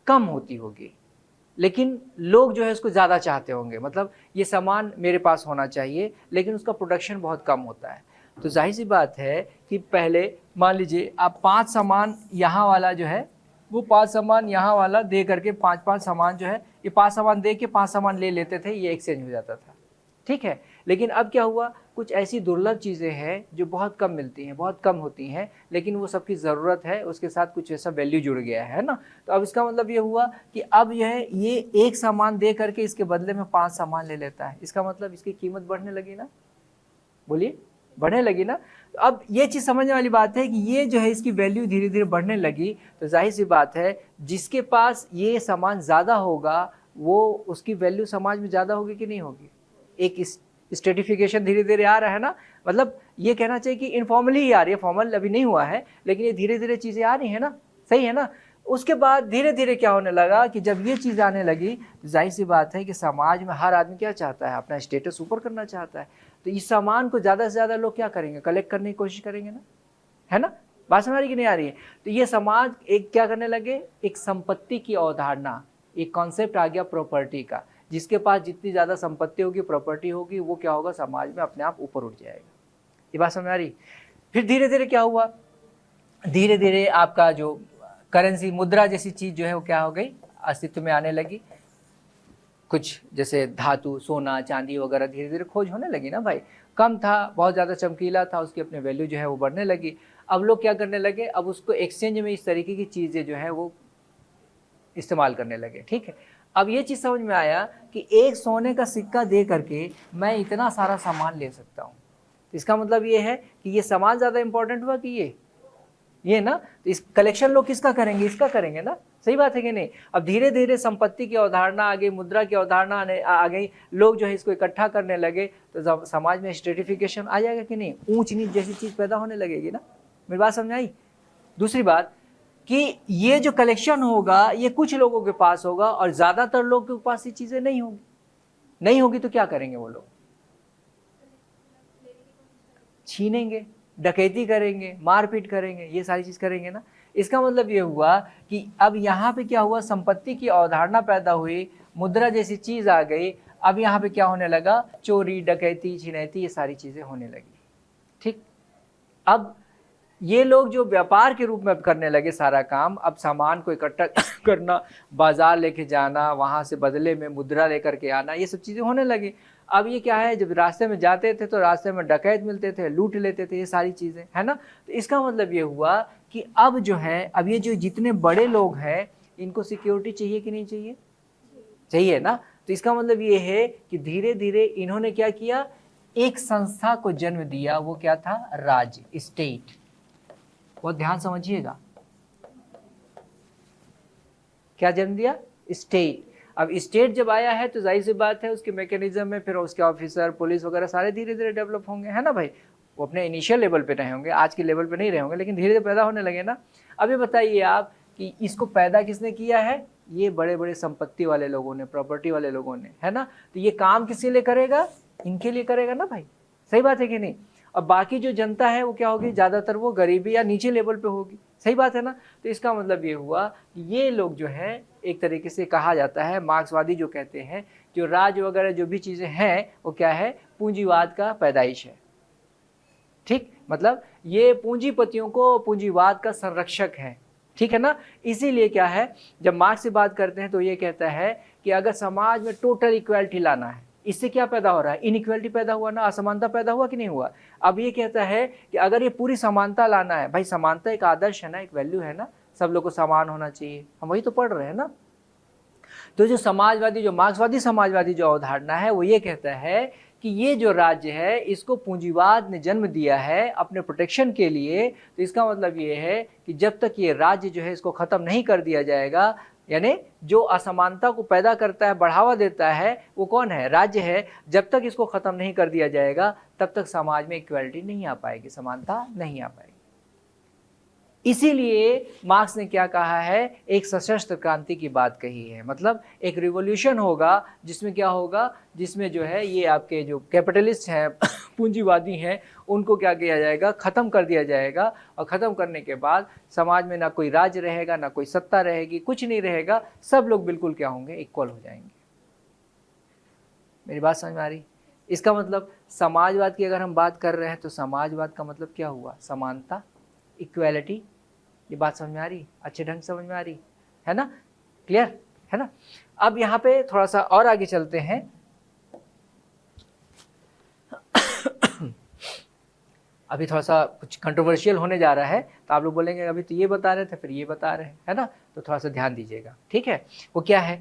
कम होती होगी, लेकिन लोग जो है उसको ज़्यादा चाहते होंगे। मतलब ये सामान मेरे पास होना चाहिए, लेकिन उसका प्रोडक्शन बहुत कम होता है। तो जाहिर सी बात है कि पहले मान लीजिए आप 5 सामान यहाँ वाला जो है, वो 5 सामान यहाँ वाला दे करके 5-5 सामान जो है, ये 5 सामान दे के 5 सामान ले लेते थे, ये एक्सचेंज हो जाता था, ठीक है। लेकिन अब क्या हुआ, कुछ ऐसी दुर्लभ चीज़ें हैं जो बहुत कम मिलती हैं, बहुत कम होती हैं, लेकिन वो सबकी ज़रूरत है, उसके साथ कुछ ऐसा वैल्यू जुड़ गया है ना। तो अब इसका मतलब ये हुआ कि अब ये एक सामान दे करके इसके बदले में 5 सामान ले लेता है। इसका मतलब इसकी कीमत बढ़ने लगी ना, बोलिए, बढ़ने लगी ना। तो अब ये चीज़ समझने वाली बात है कि ये जो है इसकी वैल्यू धीरे धीरे बढ़ने लगी। तो जाहिर सी बात है जिसके पास ये सामान ज़्यादा होगा वो उसकी वैल्यू समाज में ज़्यादा होगी कि नहीं होगी। एक स्ट्रेटिफिकेशन धीरे धीरे आ रहा है ना। मतलब ये कहना चाहिए कि इनफॉर्मली ही आ रही है, फॉर्मल अभी नहीं हुआ है, लेकिन ये धीरे धीरे चीज़ें आ रही हैं ना, सही है ना। उसके बाद धीरे धीरे क्या होने लगा कि जब ये चीज़ आने लगी, जाहिर सी बात है कि समाज में हर आदमी क्या चाहता है, अपना स्टेटस ऊपर करना चाहता है। तो इस सामान को ज़्यादा से ज़्यादा लोग क्या करेंगे, कलेक्ट करने की कोशिश करेंगे ना, है ना। बात समझ आ रही कि नहीं आ रही है। तो ये समाज एक क्या करने लगे, एक संपत्ति की अवधारणा, एक कॉन्सेप्ट आ गया प्रॉपर्टी का। जिसके पास जितनी ज़्यादा संपत्ति होगी, प्रॉपर्टी होगी, वो क्या होगा, समाज में अपने आप ऊपर उठ जाएगा। ये बात समझ आ रही। फिर धीरे धीरे क्या हुआ, धीरे धीरे आपका जो करेंसी, मुद्रा जैसी चीज़ जो है वो क्या हो गई, अस्तित्व में आने लगी। कुछ जैसे धातु, सोना, चांदी वगैरह धीरे धीरे खोज होने लगी ना भाई। कम था, बहुत ज़्यादा चमकीला था, उसकी अपनी वैल्यू जो है वो बढ़ने लगी। अब लोग क्या करने लगे, अब उसको एक्सचेंज में इस तरीके की चीज़ें जो है वो इस्तेमाल करने लगे, ठीक है। अब ये चीज़ समझ में आया कि एक सोने का सिक्का दे करके मैं इतना सारा सामान ले सकता हूँ। इसका मतलब ये है कि ये सामान ज़्यादा इंपॉर्टेंट हुआ कि ये ना। तो इस कलेक्शन लोग किसका करेंगे, इसका करेंगे ना, सही बात है कि नहीं। अब धीरे धीरे संपत्ति की अवधारणा आ गई, मुद्रा की अवधारणा आ गई, लोग जो है इसको इकट्ठा करने लगे। तो समाज में स्ट्रेटिफिकेशन आ जाएगा कि नहीं, ऊंच नीच जैसी चीज़ पैदा होने लगेगी ना। मेरी बात समझ आई। दूसरी बात कि ये जो कलेक्शन होगा ये कुछ लोगों के पास होगा और ज़्यादातर लोगों के पास ये चीज़ें नहीं होगी तो क्या करेंगे वो लोग, छीनेंगे, डकैती करेंगे, मारपीट करेंगे, ये सारी चीज़ करेंगे ना। इसका मतलब ये हुआ कि अब यहाँ पे क्या हुआ, संपत्ति की अवधारणा पैदा हुई, मुद्रा जैसी चीज़ आ गई। अब यहाँ पे क्या होने लगा, चोरी, डकैती, छिनैती, ये सारी चीज़ें होने लगी, ठीक। अब ये लोग जो व्यापार के रूप में करने लगे सारा काम, अब सामान को इकट्ठा करना, बाजार लेके जाना, वहाँ से बदले में मुद्रा लेकर के आना, ये सब चीज़ें होने लगी। अब ये क्या है, जब रास्ते में जाते थे तो रास्ते में डकैत मिलते थे, लूट लेते थे, ये सारी चीज़ें, है ना। तो इसका मतलब ये हुआ कि अब जो है, अब ये जो जितने बड़े लोग हैं इनको सिक्योरिटी चाहिए कि नहीं चाहिए, चाहिए ना। तो इसका मतलब ये है कि धीरे धीरे इन्होंने क्या किया, एक संस्था को जन्म दिया। वो क्या था, राज्य, स्टेट। बहुत ध्यान समझिएगा, क्या जन्म दिया, स्टेट। अब स्टेट जब आया है तो जाहिर सी बात है उसके मैकेनिज्म में फिर उसके ऑफिसर, पुलिस वगैरह सारे धीरे धीरे डेवलप होंगे, है ना भाई। वो अपने इनिशियल लेवल पे रहे होंगे, आज के लेवल पे नहीं रहे होंगे, लेकिन धीरे धीरे पैदा होने लगे ना। अब ये बताइए आप कि इसको पैदा किसने किया है? ये बड़े बड़े संपत्ति वाले लोगों ने, प्रॉपर्टी वाले लोगों ने, है ना। तो ये काम किसके लिए करेगा? इनके लिए करेगा ना भाई, सही बात है कि नहीं। अब बाकी जो जनता है वो क्या होगी? ज़्यादातर वो गरीबी या नीचे लेवल पे होगी, सही बात है ना। तो इसका मतलब ये हुआ कि ये लोग जो है एक तरीके से कहा जाता है, मार्क्सवादी जो कहते हैं, जो राज वगैरह जो भी चीज़ें हैं वो क्या है? पूंजीवाद का पैदाइश है। ठीक, मतलब ये पूंजीपतियों को पूंजीवाद का संरक्षक है, ठीक है ना। इसीलिए क्या है, जब मार्क्स से बात करते हैं तो ये कहता है कि अगर समाज में टोटल इक्वालिटी लाना है, इससे क्या पैदा हो रहा है? इनइक्वालिटी पैदा हुआ ना, असमानता पैदा हुआ कि नहीं हुआ। अब ये कहता है कि अगर ये पूरी समानता लाना है, भाई समानता एक आदर्श है ना, एक वैल्यू है ना, सब लोग को समान होना चाहिए, हम वही तो पढ़ रहे हैं ना। तो जो समाजवादी, जो मार्क्सवादी समाजवादी जो अवधारणा है वो ये कहता है कि ये जो राज्य है इसको पूंजीवाद ने जन्म दिया है अपने प्रोटेक्शन के लिए। तो इसका मतलब ये है कि जब तक ये राज्य जो है इसको ख़त्म नहीं कर दिया जाएगा, यानी जो असमानता को पैदा करता है, बढ़ावा देता है, वो कौन है? राज्य है। जब तक इसको ख़त्म नहीं कर दिया जाएगा तब तक समाज में इक्वालिटी नहीं आ पाएगी, समानता नहीं आ पाएगी। इसीलिए मार्क्स ने क्या कहा है? एक सशस्त्र क्रांति की बात कही है, मतलब एक रिवॉल्यूशन होगा जिसमें क्या होगा? जिसमें जो है ये आपके जो कैपिटलिस्ट हैं पूंजीवादी हैं, उनको क्या किया जाएगा? ख़त्म कर दिया जाएगा। और ख़त्म करने के बाद समाज में ना कोई राज्य रहेगा, ना कोई सत्ता रहेगी, कुछ नहीं रहेगा, सब लोग बिल्कुल क्या होंगे? इक्वल हो जाएंगे। मेरी बात समझ में आ रही? इसका मतलब समाजवाद की अगर हम बात कर रहे हैं तो समाजवाद का मतलब क्या हुआ? समानता, इक्वालिटी। ये बात समझ में आ रही? अच्छे ढंग से समझ में आ रही है ना? क्लियर है ना। अब यहाँ पे थोड़ा सा और आगे चलते हैं। अभी थोड़ा सा कुछ कंट्रोवर्शियल होने जा रहा है, तो आप लोग बोलेंगे अभी तो ये बता रहे थे, फिर ये बता रहे हैं, है ना। तो थोड़ा सा ध्यान दीजिएगा, ठीक है। वो क्या है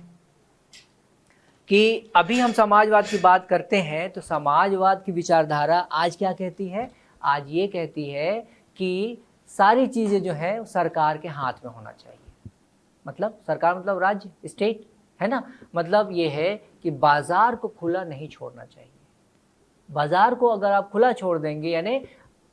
कि अभी हम समाजवाद की बात करते हैं तो समाजवाद की विचारधारा आज क्या कहती है? आज ये कहती है कि सारी चीज़ें जो है सरकार के हाथ में होना चाहिए। मतलब सरकार मतलब राज्य, स्टेट, है ना। मतलब ये है कि बाजार को खुला नहीं छोड़ना चाहिए। बाजार को अगर आप खुला छोड़ देंगे, यानी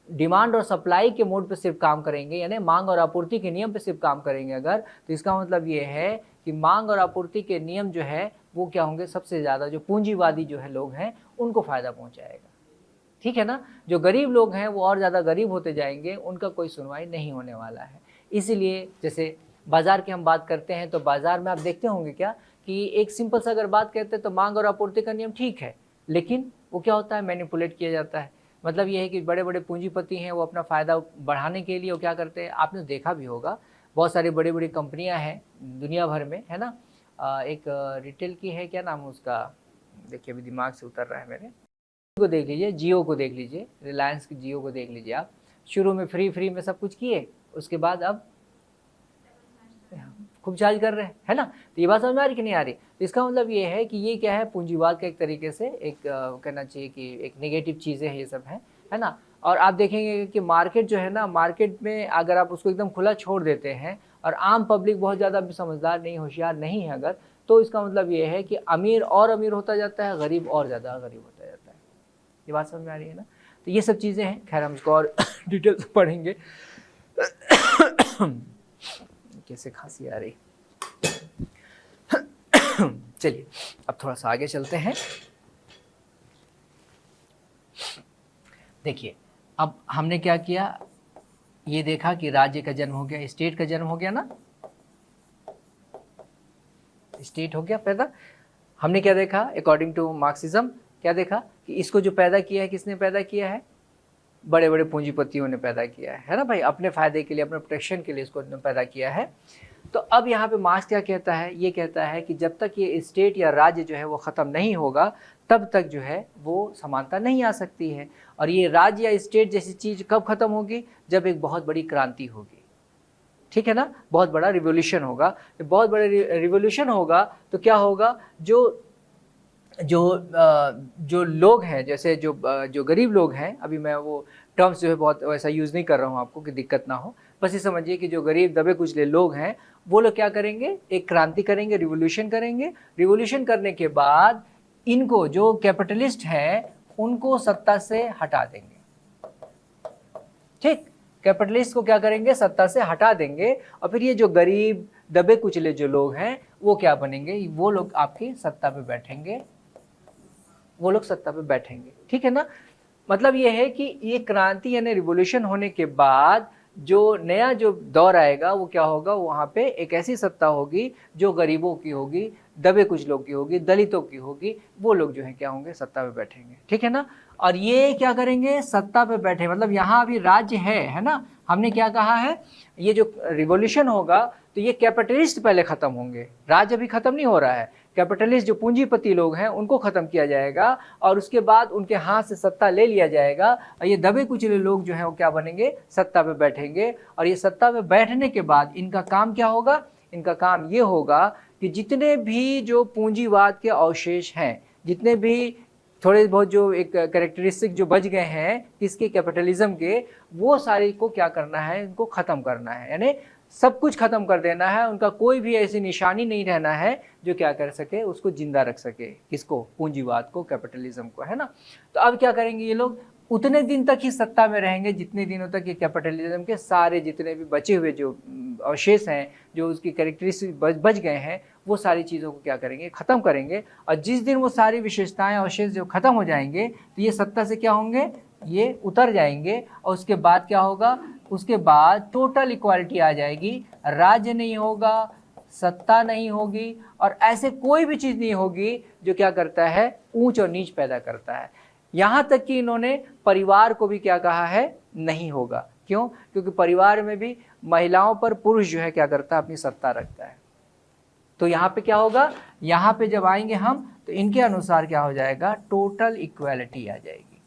डिमांड और सप्लाई के मोड पे सिर्फ काम करेंगे, यानी मांग और आपूर्ति के नियम पे सिर्फ काम करेंगे अगर, तो इसका मतलब ये है कि मांग और आपूर्ति के नियम जो है वो क्या होंगे? सबसे ज़्यादा जो पूंजीवादी जो है लोग हैं उनको फ़ायदा पहुंचाएगा, ठीक है ना। जो गरीब लोग हैं वो और ज़्यादा गरीब होते जाएंगे, उनका कोई सुनवाई नहीं होने वाला है। इसीलिए जैसे बाज़ार की हम बात करते हैं तो बाज़ार में आप देखते होंगे क्या कि एक सिंपल सा अगर बात करते हैं तो मांग और आपूर्ति का नियम ठीक है, लेकिन वो क्या होता है? मैनिपुलेट किया जाता है। मतलब ये है कि बड़े बड़े पूंजीपति हैं, वो अपना फ़ायदा बढ़ाने के लिए वो क्या करते हैं? आपने देखा भी होगा, बहुत सारी बड़ी बड़ी कंपनियां हैं दुनिया भर में, है ना। एक रिटेल की है, क्या नाम है उसका? देखिए अभी दिमाग से उतर रहा है मेरे। को देख लीजिए, जियो को देख लीजिए, रिलायंस की जियो को देख लीजिए आप। शुरू में फ्री में सब कुछ किए, उसके बाद अब खूब चार्ज कर रहे हैं, है ना। तो ये बात समझ में आ रही कि नहीं आ रही? तो इसका मतलब ये है कि ये क्या है? पूंजीवाद का एक तरीके से एक कहना चाहिए कि एक नेगेटिव चीज़ें हैं ये सब है ना। और आप देखेंगे कि मार्केट जो है ना, मार्केट में अगर आप उसको एकदम खुला छोड़ देते हैं और आम पब्लिक बहुत ज़्यादा समझदार नहीं, होशियार नहीं है अगर, तो इसका मतलब ये है कि अमीर और अमीर होता जाता है, गरीब और ज़्यादा गरीब होता जाता है। ये बात समझ में आ रही है ना। तो ये सब चीज़ें हैं, खैर हम इसको और डिटेल से पढ़ेंगे। कैसे खांसी आ रही। चलिए अब थोड़ा सा आगे चलते हैं। देखिए अब हमने क्या किया, ये देखा कि राज्य का जन्म हो गया, स्टेट का जन्म हो गया ना, स्टेट हो गया पैदा। हमने क्या देखा? अकॉर्डिंग टू मार्क्सिज्म क्या देखा कि इसको जो पैदा किया है, किसने पैदा किया है? बड़े बड़े पूंजीपतियों ने पैदा किया है ना भाई, अपने फ़ायदे के लिए, अपने प्रोटेक्शन के लिए इसको पैदा किया है। तो अब यहाँ पे मार्क्स क्या कहता है? ये कहता है कि जब तक ये स्टेट या राज्य जो है वो ख़त्म नहीं होगा तब तक जो है वो समानता नहीं आ सकती है। और ये राज्य या स्टेट जैसी चीज़ कब ख़त्म होगी? जब एक बहुत बड़ी क्रांति होगी, ठीक है ना, बहुत बड़ा रिवॉल्यूशन होगा। बहुत बड़ा रिवॉल्यूशन होगा तो क्या होगा? जो लोग हैं, जैसे जो गरीब लोग हैं, अभी मैं वो टर्म्स जो है बहुत वैसा यूज़ नहीं कर रहा हूँ आपको कि दिक्कत ना हो, बस ये समझिए कि जो गरीब दबे कुचले लोग हैं वो लोग क्या करेंगे? एक क्रांति करेंगे, रिवॉल्यूशन करेंगे। रिवॉल्यूशन करने के बाद इनको, जो कैपिटलिस्ट हैं, उनको सत्ता से हटा देंगे। ठीक, कैपिटलिस्ट को क्या करेंगे, सत्ता से हटा देंगे, और फिर ये जो गरीब दबे कुचले जो लोग हैं वो क्या बनेंगे, वो लोग आपकी सत्ता पे बैठेंगे, वो लोग सत्ता पे बैठेंगे। ठीक है ना। मतलब ये है कि ये क्रांति यानी रिवॉल्यूशन होने के बाद जो नया जो दौर आएगा वो क्या होगा, वहाँ पे एक ऐसी सत्ता होगी जो गरीबों की होगी, दबे कुछ लोग की होगी, दलितों की होगी, वो लोग जो है क्या होंगे, सत्ता पे बैठेंगे। ठीक है ना। और ये क्या करेंगे, सत्ता पे बैठे, मतलब यहाँ अभी राज्य है ना, हमने क्या कहा है, ये जो रिवॉल्यूशन होगा तो ये कैपिटलिस्ट पहले खत्म होंगे, राज्य अभी खत्म नहीं हो रहा है, कैपिटलिस्ट जो पूंजीपति लोग हैं उनको खत्म किया जाएगा और उसके बाद उनके हाथ से सत्ता ले लिया जाएगा, और ये दबे कुचले लोग जो हैं वो क्या बनेंगे, सत्ता पे बैठेंगे। और ये सत्ता पे बैठने के बाद इनका काम क्या होगा, इनका काम ये होगा कि जितने भी जो पूंजीवाद के अवशेष हैं, जितने भी थोड़े बहुत जो एक कैरेक्टरिस्टिक जो बच गए हैं किसके, कैपिटलिज्म के, वो सारे को क्या करना है, इनको ख़त्म करना है, यानी सब कुछ खत्म कर देना है, उनका कोई भी ऐसी निशानी नहीं रहना है जो क्या कर सके, उसको जिंदा रख सके, किसको, पूंजीवाद को, कैपिटलिज्म को, है ना। तो अब क्या करेंगे ये लोग, उतने दिन तक ही सत्ता में रहेंगे जितने दिनों तक ये कैपिटलिज्म के सारे जितने भी बचे हुए जो अवशेष हैं, जो उसकी कैरेक्टरिस्टिक बच गए हैं, वो सारी चीज़ों को क्या करेंगे, ख़त्म करेंगे। और जिस दिन वो सारी विशेषताएं अवशेष जो ख़त्म हो जाएंगे तो ये सत्ता से क्या होंगे, ये उतर जाएंगे, और उसके बाद क्या होगा, उसके बाद टोटल इक्वालिटी आ जाएगी, राज्य नहीं होगा, सत्ता नहीं होगी, और ऐसे कोई भी चीज़ नहीं होगी जो क्या करता है, ऊंच और नीच पैदा करता है। यहाँ तक कि इन्होंने परिवार को भी क्या कहा है, नहीं होगा। क्यों, क्योंकि परिवार में भी महिलाओं पर पुरुष जो है क्या करता है, अपनी सत्ता रखता है। तो यहाँ पे क्या होगा, यहाँ पे जब आएंगे हम तो इनके अनुसार क्या हो जाएगा, टोटल इक्वालिटी आ जाएगी।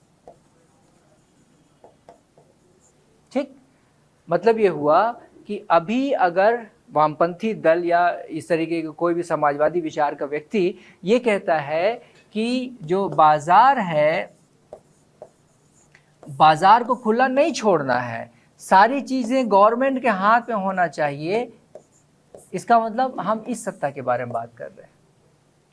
ठीक, मतलब ये हुआ कि अभी अगर वामपंथी दल या इस तरीके का कोई भी समाजवादी विचार का व्यक्ति ये कहता है कि जो बाजार है, बाजार को खुला नहीं छोड़ना है, सारी चीजें गवर्नमेंट के हाथ में होना चाहिए, इसका मतलब हम इस सत्ता के बारे में बात कर रहे हैं।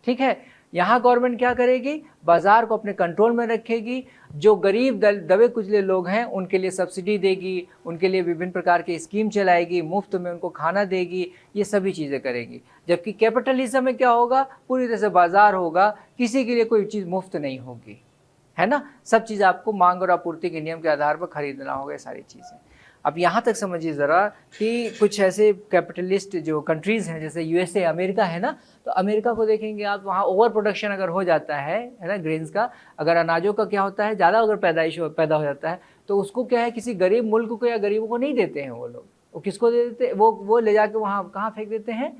ठीक है, यहाँ गवर्नमेंट क्या करेगी, बाजार को अपने कंट्रोल में रखेगी, जो गरीब दबे कुचले लोग हैं उनके लिए सब्सिडी देगी, उनके लिए विभिन्न प्रकार के स्कीम चलाएगी, मुफ्त में उनको खाना देगी, ये सभी चीज़ें करेगी। जबकि कैपिटलिज्म में क्या होगा, पूरी तरह से बाजार होगा, किसी के लिए कोई चीज़ मुफ्त नहीं होगी, है ना, सब चीज़ आपको मांग और आपूर्ति के नियम के आधार पर खरीदना होगा, ये सारी चीज़ें। अब यहाँ तक समझिए ज़रा कि कुछ ऐसे कैपिटलिस्ट जो कंट्रीज़ हैं जैसे यूएसए, अमेरिका है ना, तो अमेरिका को देखेंगे आप, वहाँ ओवर प्रोडक्शन अगर हो जाता है ना, ग्रेन्स का, अगर अनाजों का क्या होता है, ज़्यादा अगर पैदा हो जाता है तो उसको क्या है, किसी गरीब मुल्क को या गरीबों को नहीं देते हैं वो लोग, वो किसको दे देते, वो ले जाके वहाँ कहाँ फेंक देते हैं,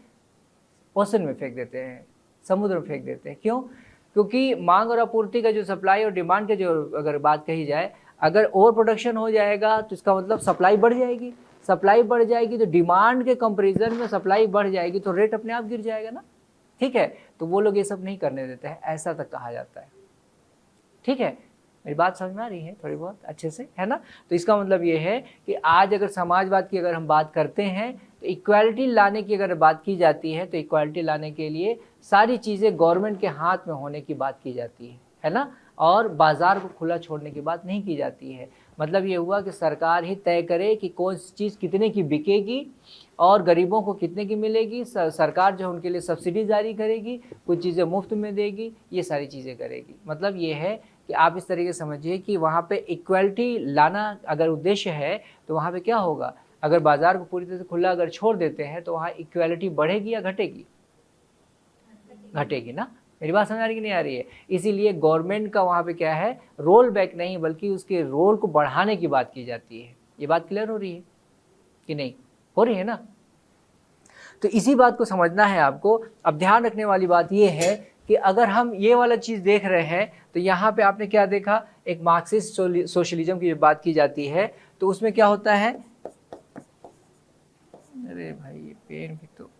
ओशन में फेंक देते हैं, समुद्र में फेंक देते हैं। क्यों, क्योंकि मांग और आपूर्ति का जो सप्लाई और डिमांड के जो अगर बात कही जाए, अगर ओवर प्रोडक्शन हो जाएगा तो इसका मतलब सप्लाई बढ़ जाएगी, सप्लाई बढ़ जाएगी तो डिमांड के कंपैरिजन में सप्लाई बढ़ जाएगी तो रेट अपने आप गिर जाएगा ना। ठीक है, तो वो लोग ये सब नहीं करने देते हैं, ऐसा तक कहा जाता है। ठीक है, मेरी बात समझ में आ रही है थोड़ी बहुत अच्छे से, है ना। तो इसका मतलब ये है कि आज अगर समाजवाद की अगर हम बात करते हैं तो इक्वालिटी लाने की अगर बात की जाती है तो इक्वालिटी लाने के लिए सारी चीज़ें गवर्नमेंट के हाथ में होने की बात की जाती है ना, और बाज़ार को खुला छोड़ने की बात नहीं की जाती है। मतलब ये हुआ कि सरकार ही तय करे कि कौन सी चीज़ कितने की बिकेगी और गरीबों को कितने की मिलेगी, सरकार जो उनके लिए सब्सिडी जारी करेगी, कुछ चीज़ें मुफ्त में देगी, ये सारी चीज़ें करेगी। मतलब ये है कि आप इस तरीके से समझिए कि वहाँ पे इक्वालिटी लाना अगर उद्देश्य है तो वहाँ पे क्या होगा, अगर बाज़ार को पूरी तरह से खुला अगर छोड़ देते हैं तो वहाँ इक्वालिटी बढ़ेगी या घटेगी, घटेगी ना। मेरी बात समझ आ रही कि नहीं आ रही है। इसीलिए गवर्नमेंट का वहाँ पे क्या है, रोल बैक नहीं बल्कि उसके रोल को बढ़ाने की बात की जाती है। ये बात क्लियर हो रही है कि नहीं, हो रही है ना। तो इसी बात को समझना है आपको। अब ध्यान रखने वाली बात ये है कि अगर हम ये वाला चीज़ देख रहे हैं तो यहाँ पे आपने क्या देखा, एक मार्क्सिस्ट सोशलिज्म की बात की जाती है तो उसमें क्या होता है, अरे भाई ये पेन भी तो,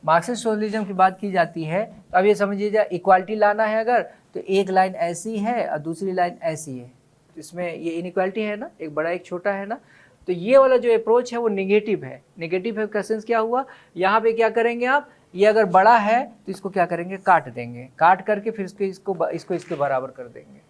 मार्क्सिस्ट सोशलिज्म की बात की जाती है तो अब ये समझिए इक्वालिटी लाना है अगर तो एक लाइन ऐसी है और दूसरी लाइन ऐसी है, तो इसमें ये इनइक्वालिटी है ना, एक बड़ा एक छोटा है ना। तो ये वाला जो अप्रोच है वो नेगेटिव है। नेगेटिव है का सेंस क्या हुआ, यहाँ पे क्या करेंगे आप, ये अगर बड़ा है तो इसको क्या करेंगे, काट देंगे, काट करके फिर इसको इसके बराबर कर देंगे।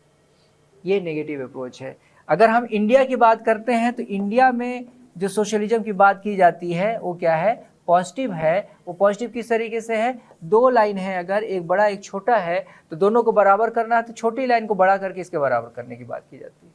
ये नेगेटिव अप्रोच है। अगर हम इंडिया की बात करते हैं तो इंडिया में जो सोशलिज्म की बात की जाती है वो क्या है, पॉजिटिव है। वो पॉजिटिव किस तरीके से है, दो लाइन है, अगर एक बड़ा एक छोटा है तो दोनों को बराबर करना है तो छोटी लाइन को बड़ा करके इसके बराबर करने की बात की जाती है।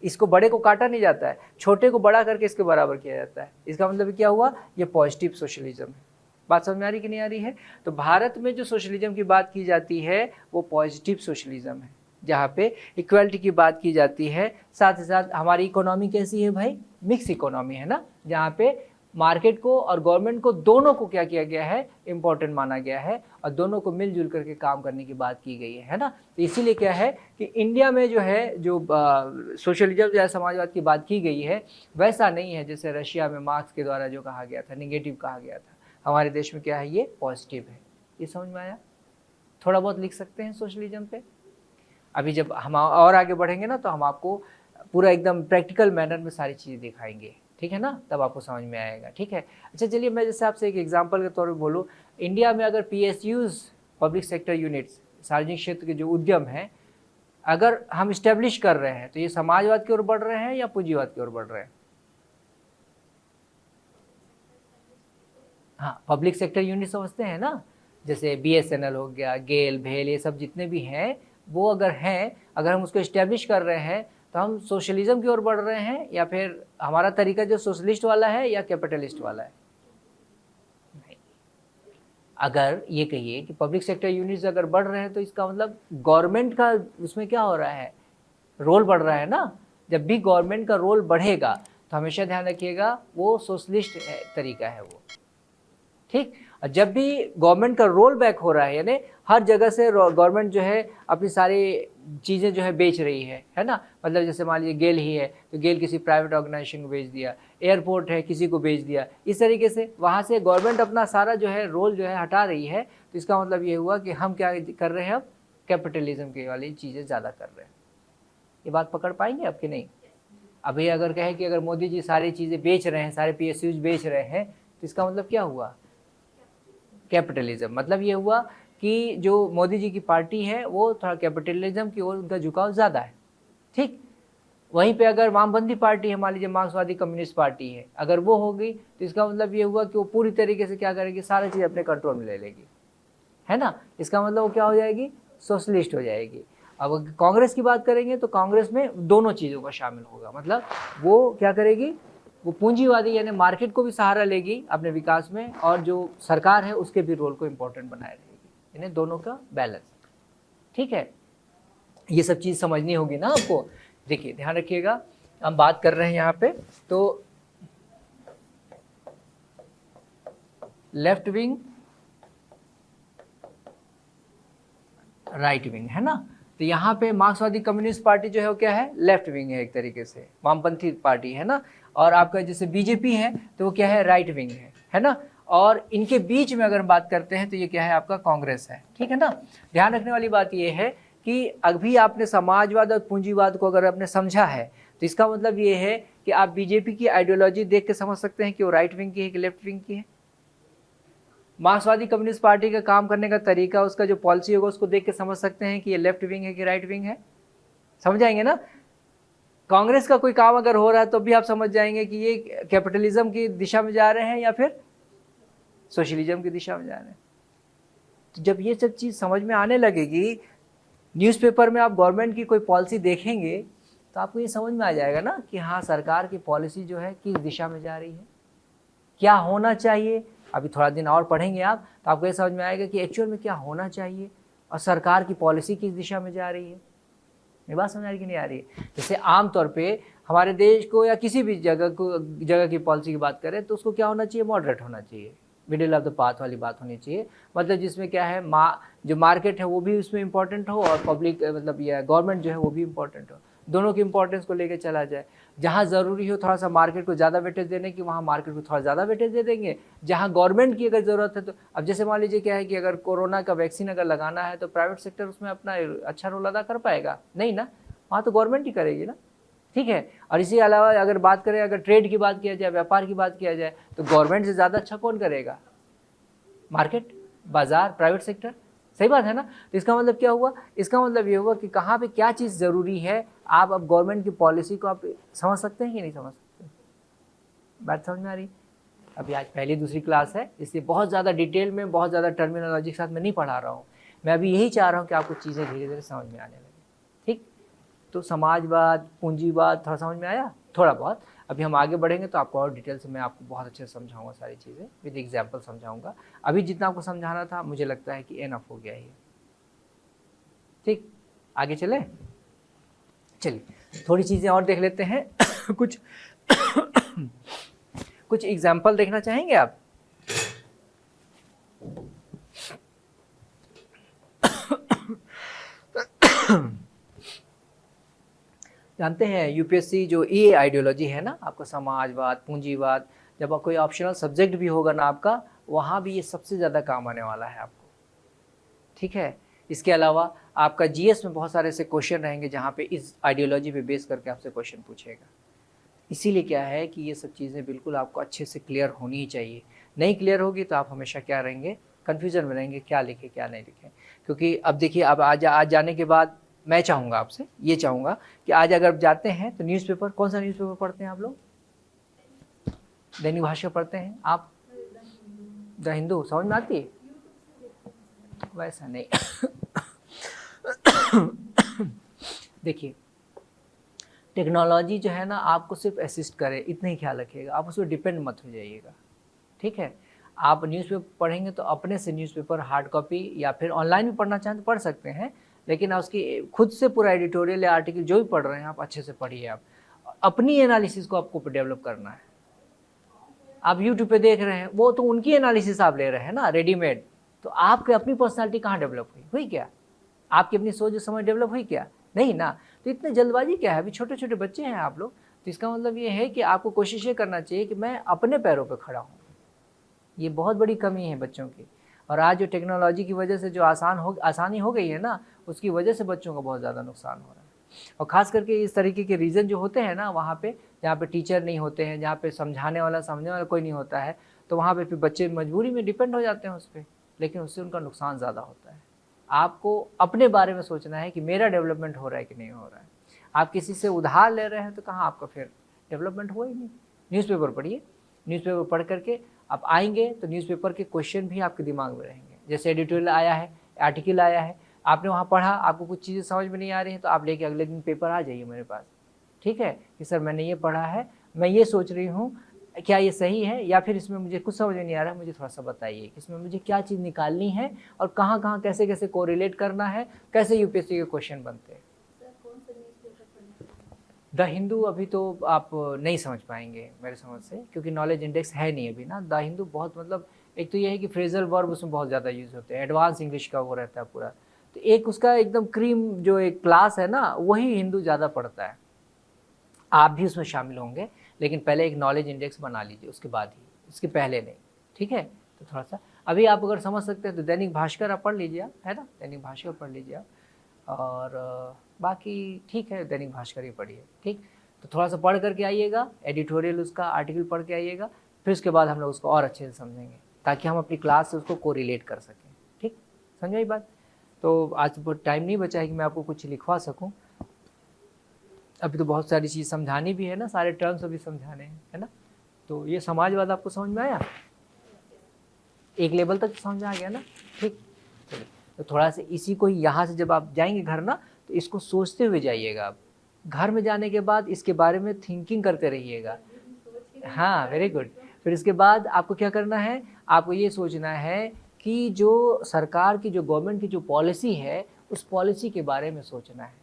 इसको बड़े को काटा नहीं जाता है, छोटे को बड़ा करके इसके बराबर किया जाता है। इसका मतलब क्या हुआ, ये पॉजिटिव सोशलिज्म है। बात समझ में आ रही कि नहीं आ रही है? तो भारत में जो सोशलिज्म की बात की जाती है वो पॉजिटिव सोशलिज्म है, जहाँ पे इक्वालिटी की बात की जाती है। साथ ही साथ हमारी इकोनॉमी कैसी है भाई, मिक्स इकोनॉमी है ना, जहाँ पे मार्केट को और गवर्नमेंट को दोनों को क्या किया गया है, इम्पोर्टेंट माना गया है और दोनों को मिलजुल करके काम करने की बात की गई है ना। तो इसीलिए क्या है कि इंडिया में जो है जो सोशलिज्म या समाजवाद की बात की गई है वैसा नहीं है जैसे रशिया में मार्क्स के द्वारा जो कहा गया था, निगेटिव कहा गया था। हमारे देश में क्या है, ये पॉजिटिव है। ये समझ में आया? थोड़ा बहुत लिख सकते हैं सोशलिज्म पे। अभी जब हम और आगे बढ़ेंगे ना तो हम आपको पूरा एकदम प्रैक्टिकल मैनर में सारी चीज़ें दिखाएंगे, ठीक है ना, तब आपको समझ में आएगा। ठीक है, अच्छा चलिए मैं जैसे आपसे एक एग्जांपल के तौर पे बोलूँ, इंडिया में अगर PSUs, पब्लिक सेक्टर यूनिट्स, सार्वजनिक क्षेत्र के जो उद्यम हैं, अगर हम इस्टेब्लिश कर रहे हैं तो ये समाजवाद की ओर बढ़ रहे हैं या पूंजीवाद की ओर बढ़ रहे हैं? हाँ, पब्लिक सेक्टर यूनिट समझते हैं ना, जैसे BSNL हो गया, गेल, भेल, ये सब जितने भी हैं वो अगर हैं, अगर हम उसको इस्टेब्लिश कर रहे हैं तो हम सोशलिज्म की ओर बढ़ रहे हैं या फिर हमारा तरीका जो सोशलिस्ट वाला है या कैपिटलिस्ट वाला है? नहीं। अगर ये कहिए कि पब्लिक सेक्टर यूनिट्स अगर बढ़ रहे हैं तो इसका मतलब गवर्नमेंट का उसमें क्या हो रहा है, रोल बढ़ रहा है ना। जब भी गवर्नमेंट का रोल बढ़ेगा तो हमेशा ध्यान रखिएगा वो सोशलिस्ट तरीका है वो, ठीक। और जब भी गवर्नमेंट का रोल बैक हो रहा है, यानी हर जगह से गवर्नमेंट जो है अपनी सारी चीज़ें जो है बेच रही है ना, मतलब जैसे मान लीजिए गेल ही है तो गेल किसी प्राइवेट ऑर्गेनाइजेशन को बेच दिया, एयरपोर्ट है किसी को बेच दिया, इस तरीके से वहाँ से गवर्नमेंट अपना सारा जो है रोल जो है हटा रही है। तो इसका मतलब ये हुआ कि हम क्या कर रहे हैं, अब कैपिटलिज्म की वाली चीज़ें ज़्यादा कर रहे हैं। ये बात पकड़ पाएंगे अब कि नहीं? अभी अगर कहें कि अगर मोदी जी सारी चीज़ें बेच रहे हैं, सारे PSUs बेच रहे हैं, तो इसका मतलब क्या हुआ, कैपिटलिज्म। मतलब ये हुआ कि जो मोदी जी की पार्टी है वो थोड़ा कैपिटलिज्म की ओर उनका झुकाव ज़्यादा है, ठीक। वहीं पे अगर वामपंथी पार्टी है, मान लीजिए मार्क्सवादी कम्युनिस्ट पार्टी है, अगर वो हो गई तो इसका मतलब ये हुआ कि वो पूरी तरीके से क्या करेगी, सारी चीज़ अपने कंट्रोल में ले लेगी, है ना। इसका मतलब वो क्या हो जाएगी, सोशलिस्ट हो जाएगी। अब कांग्रेस की बात करेंगे तो कांग्रेस में दोनों चीज़ों का शामिल होगा, मतलब वो क्या करेगी, वो पूंजीवादी यानी मार्केट को भी सहारा लेगी अपने विकास में और जो सरकार है उसके भी रोल को इम्पोर्टेंट बनाए रहेगी, यानी दोनों का बैलेंस, ठीक है। ये सब चीज़ समझनी होगी ना आपको। देखिए ध्यान रखिएगा, हम बात कर रहे हैं यहाँ पे तो लेफ्ट विंग, राइट विंग, है ना। तो यहाँ पे मार्क्सवादी कम्युनिस्ट पार्टी जो है वो क्या है, लेफ्ट विंग है, एक तरीके से वामपंथी पार्टी है ना। और आपका जैसे बीजेपी है तो वो क्या है, राइट विंग है ना। और इनके बीच में अगर बात करते हैं तो ये क्या है, आपका कांग्रेस है, ठीक है ना। ध्यान रखने वाली बात ये है कि अभी आपने समाजवाद और पूंजीवाद को अगर आपने समझा है तो इसका मतलब ये है कि आप बीजेपी की आइडियोलॉजी देख के समझ सकते हैं कि वो राइट विंग की है कि लेफ्ट विंग की है। मार्क्सवादी कम्युनिस्ट पार्टी का काम करने का तरीका, उसका जो पॉलिसी होगा उसको देख के समझ सकते हैं कि ये लेफ्ट विंग है कि राइट विंग है, समझ जाएंगे ना। कांग्रेस का कोई काम अगर हो रहा है तो भी आप समझ जाएंगे कि ये कैपिटलिज्म की दिशा में जा रहे हैं या फिर सोशलिज्म की दिशा में जा रहे हैं। तो जब ये सब चीज़ समझ में आने लगेगी, न्यूज़पेपर में आप गवर्नमेंट की कोई पॉलिसी देखेंगे तो आपको ये समझ में आ जाएगा ना कि हाँ सरकार की पॉलिसी जो है किस दिशा में जा रही है, क्या होना चाहिए। अभी थोड़ा दिन और पढ़ेंगे आप तो आपको ये समझ में आएगा कि एक्चुअल में क्या होना चाहिए और सरकार की पॉलिसी किस दिशा में जा रही है। मेरी बात समझ आ रही कि नहीं आ रही है? जैसे आमतौर पे हमारे देश को या किसी भी जगह की पॉलिसी की बात करें तो उसको क्या होना चाहिए, मॉडरेट होना चाहिए, मिडिल ऑफ द पाथ वाली बात होनी चाहिए। मतलब जिसमें क्या है, जो मार्केट है वो भी उसमें इंपॉर्टेंट हो और पब्लिक मतलब ये गवर्नमेंट जो है वो भी इंपॉर्टेंट हो, दोनों की इंपॉर्टेंस को लेकर चला जाए। जहाँ ज़रूरी हो थोड़ा सा मार्केट को ज़्यादा वेटेज देने की, वहाँ मार्केट को थोड़ा ज़्यादा वेटेज दे देंगे। जहाँ गवर्नमेंट की अगर ज़रूरत है तो अब जैसे मान लीजिए क्या है कि अगर कोरोना का वैक्सीन अगर लगाना है तो प्राइवेट सेक्टर उसमें अपना अच्छा रोल अदा कर पाएगा नहीं ना, वहाँ तो गवर्नमेंट ही करेगी ना, ठीक है। और इसी अलावा अगर बात करें, अगर ट्रेड की बात किया जाए, व्यापार की बात किया जाए तो गवर्नमेंट से ज़्यादा अच्छा कौन करेगा, मार्केट, बाजार, प्राइवेट सेक्टर। सही बात है ना। तो इसका मतलब क्या हुआ, इसका मतलब ये हुआ कि कहाँ पे क्या चीज़ ज़रूरी है। आप अब गवर्नमेंट की पॉलिसी को आप समझ सकते हैं कि नहीं समझ सकते, बात समझ में आ रही। अभी आज पहली दूसरी क्लास है, इसलिए बहुत ज़्यादा डिटेल में, बहुत ज़्यादा टर्मिनोलॉजी के साथ मैं नहीं पढ़ा रहा हूँ। मैं अभी यही चाह रहा हूँ कि आपको चीज़ें धीरे धीरे समझ में आने लगे। ठीक, तो समाजवाद, पूंजीवाद थोड़ा समझ में आया, थोड़ा बहुत। अभी हम आगे बढ़ेंगे तो आपको और डिटेल से मैं आपको बहुत अच्छे से समझाऊंगा, सारी चीज़ें विद एग्जाम्पल समझाऊंगा। अभी जितना आपको समझाना था मुझे लगता है कि एनफ हो गया ही। ठीक, आगे चले, चलिए थोड़ी चीज़ें और देख लेते हैं। कुछ कुछ एग्जाम्पल देखना चाहेंगे आप? जानते हैं यूपीएससी जो ये आइडियोलॉजी है ना, आपका समाजवाद, पूंजीवाद, जब आप कोई ऑप्शनल सब्जेक्ट भी होगा ना आपका, वहाँ भी ये सबसे ज़्यादा काम आने वाला है आपको। ठीक है, इसके अलावा आपका जीएस में बहुत सारे ऐसे क्वेश्चन रहेंगे जहाँ पे इस आइडियोलॉजी पे बेस करके आपसे क्वेश्चन पूछेगा। इसीलिए क्या है कि ये सब चीज़ें बिल्कुल आपको अच्छे से क्लियर होनी ही चाहिए। नहीं क्लियर होगी तो आप हमेशा क्या रहेंगे, कन्फ्यूजन में रहेंगे, क्या लिखें क्या नहीं लिखें। क्योंकि अब देखिए, अब आज जाने के बाद मैं चाहूँगा आपसे, ये चाहूँगा कि आज अगर जाते हैं तो न्यूज़पेपर, कौन सा न्यूज़पेपर पढ़ते हैं आप लोग? दैनिक भास्कर पढ़ते हैं आप? द हिंदू समझ में आती है? वैसा नहीं। देखिए, टेक्नोलॉजी जो है ना आपको सिर्फ असिस्ट करे, इतना ही ख्याल रखिएगा, आप उस पर डिपेंड मत हो जाइएगा। ठीक है, आप न्यूज़पेपर पढ़ेंगे तो अपने से न्यूज़पेपर हार्ड कॉपी या फिर ऑनलाइन भी पढ़ना चाहें तो पढ़ सकते हैं, लेकिन उसकी खुद से पूरा एडिटोरियल या आर्टिकल जो भी पढ़ रहे हैं आप अच्छे से पढ़िए। आप अपनी एनालिसिस को आपको डेवलप करना है। आप यूट्यूब पे देख रहे हैं, वो तो उनकी एनालिसिस आप ले रहे हैं ना रेडीमेड, तो आपकी अपनी पर्सनालिटी कहाँ डेवलप हुई क्या? आपकी अपनी सोच समझ डेवलप हुई क्या? नहीं ना। तो इतने जल्दबाजी क्या है, अभी छोटे छोटे बच्चे हैं आप लोग। तो इसका मतलब ये है कि आपको कोशिश ये करना चाहिए कि मैं अपने पैरों पर खड़ा हूँ। ये बहुत बड़ी कमी है बच्चों की। और आज जो टेक्नोलॉजी की वजह से जो आसानी हो गई है ना, उसकी वजह से बच्चों का बहुत ज़्यादा नुकसान हो रहा है। और ख़ास करके इस तरीके के रीज़न जो होते हैं ना, वहाँ पे जहाँ पे टीचर नहीं होते हैं, जहाँ पे समझने वाला कोई नहीं होता है, तो वहाँ पे फिर बच्चे मजबूरी में डिपेंड हो जाते हैं उस पर, लेकिन उससे उनका नुकसान ज़्यादा होता है। आपको अपने बारे में सोचना है कि मेरा डेवलपमेंट हो रहा है कि नहीं हो रहा है। आप किसी से उधार ले रहे हैं तो कहाँ आपका फिर डेवलपमेंट हुआ ही नहीं। न्यूज़पेपर पढ़िए, न्यूज़पेपर पढ़ करके आप आएंगे तो न्यूज़पेपर के क्वेश्चन भी आपके दिमाग में रहेंगे। जैसे एडिटोरियल आया है, आर्टिकल आया है, आपने वहाँ पढ़ा, आपको कुछ चीज़ें समझ में नहीं आ रही हैं, तो आप लेके अगले दिन पेपर आ जाइए मेरे पास। ठीक है, कि सर मैंने ये पढ़ा है, मैं ये सोच रही हूँ, क्या ये सही है, या फिर इसमें मुझे कुछ समझ में नहीं आ रहा है, मुझे थोड़ा सा बताइए कि इसमें मुझे क्या चीज़ निकालनी है और कहाँ कहाँ कैसे कैसे कोरिलेट करना है, कैसे यूपीएससी के क्वेश्चन बनते हैं। द हिंदू अभी तो आप नहीं समझ पाएंगे मेरे समझ से, क्योंकि नॉलेज इंडेक्स है नहीं अभी ना। द हिंदू बहुत मतलब, एक तो ये है कि फ्रेजल वर्ब उसमें बहुत ज़्यादा यूज़ होते हैं, एडवांस इंग्लिश का वो रहता है पूरा। तो एक उसका एकदम क्रीम जो एक क्लास है ना, वही हिंदू ज़्यादा पढ़ता है। आप भी उसमें शामिल होंगे, लेकिन पहले एक नॉलेज इंडेक्स बना लीजिए, उसके बाद ही, उसके पहले नहीं। ठीक है, तो थोड़ा सा अभी आप अगर समझ सकते हैं तो दैनिक भास्कर आप पढ़ लीजिए, आप है ना, दैनिक भास्कर पढ़ लीजिए आप। और बाकी ठीक है, दैनिक भास्कर ही पढ़िए। ठीक, तो थोड़ा सा पढ़ करके आइएगा, एडिटोरियल उसका आर्टिकल पढ़ के आइएगा, फिर उसके बाद हम लोग उसको और अच्छे से समझेंगे, ताकि हम अपनी क्लास से उसको कोरिलेट कर सकें। ठीक, समझ आई बात? तो आज बहुत टाइम नहीं बचा है कि मैं आपको कुछ लिखवा सकूं। अभी तो बहुत सारी चीज़ समझानी भी है ना, सारे टर्म्स अभी समझाने हैं, है ना। तो ये समाजवाद आपको समझ में आया, एक लेवल तक समझ में आ गया ना। ठीक, चलिए, तो थोड़ा सा इसी को यहाँ से जब आप जाएंगे घर ना, तो इसको सोचते हुए जाइएगा। आप घर में जाने के बाद इसके बारे में थिंकिंग करते रहिएगा। हाँ, वेरी गुड। फिर इसके बाद आपको क्या करना है, आपको ये सोचना है कि जो सरकार की, जो गवर्नमेंट की जो पॉलिसी है, उस पॉलिसी के बारे में सोचना है।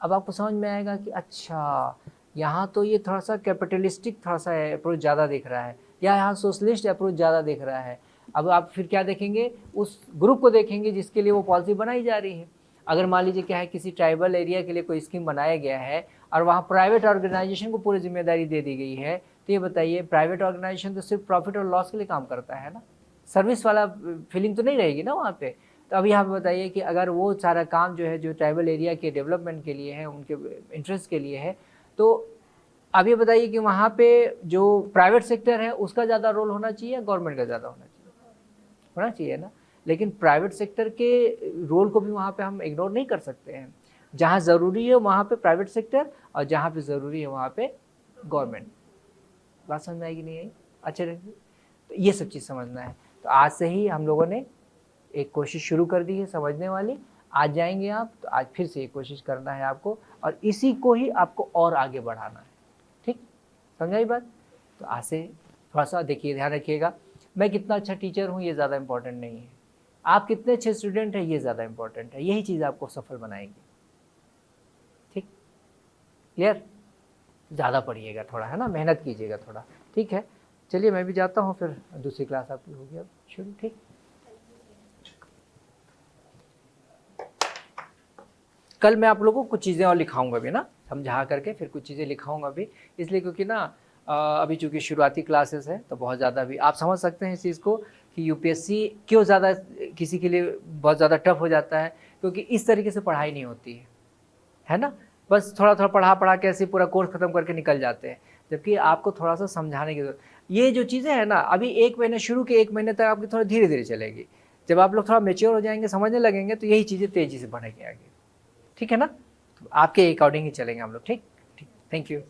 अब आपको समझ में आएगा कि अच्छा, यहाँ तो ये थोड़ा सा कैपिटलिस्टिक थोड़ा सा अप्रोच ज़्यादा दिख रहा है, या यहाँ सोशलिस्ट अप्रोच ज़्यादा दिख रहा है। अब आप फिर क्या देखेंगे, उस ग्रुप को देखेंगे जिसके लिए वो पॉलिसी बनाई जा रही है। अगर मान लीजिए क्या है, किसी ट्राइबल एरिया के लिए कोई स्कीम बनाया गया है और वहाँ प्राइवेट ऑर्गेनाइजेशन को पूरी जिम्मेदारी दे दी गई है, तो ये बताइए, प्राइवेट ऑर्गेनाइजेशन तो सिर्फ प्रॉफिट और लॉस के लिए काम करता है ना, सर्विस वाला फीलिंग तो नहीं रहेगी ना वहाँ पे। तो अभी आप बताइए कि अगर वो सारा काम जो है, जो ट्राइबल एरिया के डेवलपमेंट के लिए है, उनके इंटरेस्ट के लिए है, तो अब ये बताइए कि वहाँ पे जो प्राइवेट सेक्टर है उसका ज़्यादा रोल होना चाहिए या गवर्नमेंट का ज़्यादा होना चाहिए? होना चाहिए ना। लेकिन प्राइवेट सेक्टर के रोल को भी वहाँ पे हम इग्नोर नहीं कर सकते हैं। जहाँ ज़रूरी है वहाँ पे प्राइवेट सेक्टर, और जहाँ पे ज़रूरी है वहाँ पे गवर्नमेंट। बात समझ में आएगी नहीं आई? अच्छे रहेगी। तो ये सब चीज़ समझना है। तो आज से ही हम लोगों ने एक कोशिश शुरू कर दी है समझने वाली। आज जाएंगे आप तो आज फिर से एक कोशिश करना है आपको, और इसी को ही आपको और आगे बढ़ाना है। ठीक, समझाई बात? तो आज से थोड़ा सा देखिए, ध्यान रखिएगा, मैं कितना अच्छा टीचर हूँ ये ज़्यादा इम्पोर्टेंट नहीं है, आप कितने अच्छे स्टूडेंट हैं ये ज़्यादा इम्पोर्टेंट है। यही चीज़ आपको सफल बनाएगी। ठीक, क्लियर? ज़्यादा पढ़िएगा थोड़ा, है ना, मेहनत कीजिएगा थोड़ा। ठीक है, चलिए मैं भी जाता हूँ, फिर दूसरी क्लास आपकी होगी अब शुरू। ठीक, कल मैं आप लोगों को कुछ चीज़ें और लिखाऊंगा भी ना, समझा करके फिर कुछ चीज़ें लिखाऊंगा भी, इसलिए क्योंकि ना अभी चूँकि शुरुआती क्लासेस है तो बहुत ज़्यादा भी आप समझ सकते हैं इस चीज़ को कि यूपीएससी क्यों ज़्यादा किसी के लिए बहुत ज़्यादा टफ हो जाता है, क्योंकि इस तरीके से पढ़ाई नहीं होती है ना। बस थोड़ा थोड़ा पढ़ा के ऐसे पूरा कोर्स खत्म करके निकल जाते हैं, जबकि आपको थोड़ा सा समझाने की जरूरत। ये जो चीज़ें हैं ना, अभी 1 महीने शुरू के 1 महीने तक आपकी थोड़ा धीरे धीरे चलेगी। जब आप लोग थोड़ा मेच्योर हो जाएंगे, समझने लगेंगे, तो यही चीज़ें तेज़ी से बढ़ेंगी आगे। ठीक है ना, तो आपके अकॉर्डिंग ही चलेंगे हम लोग। ठीक ठीक, थैंक यू।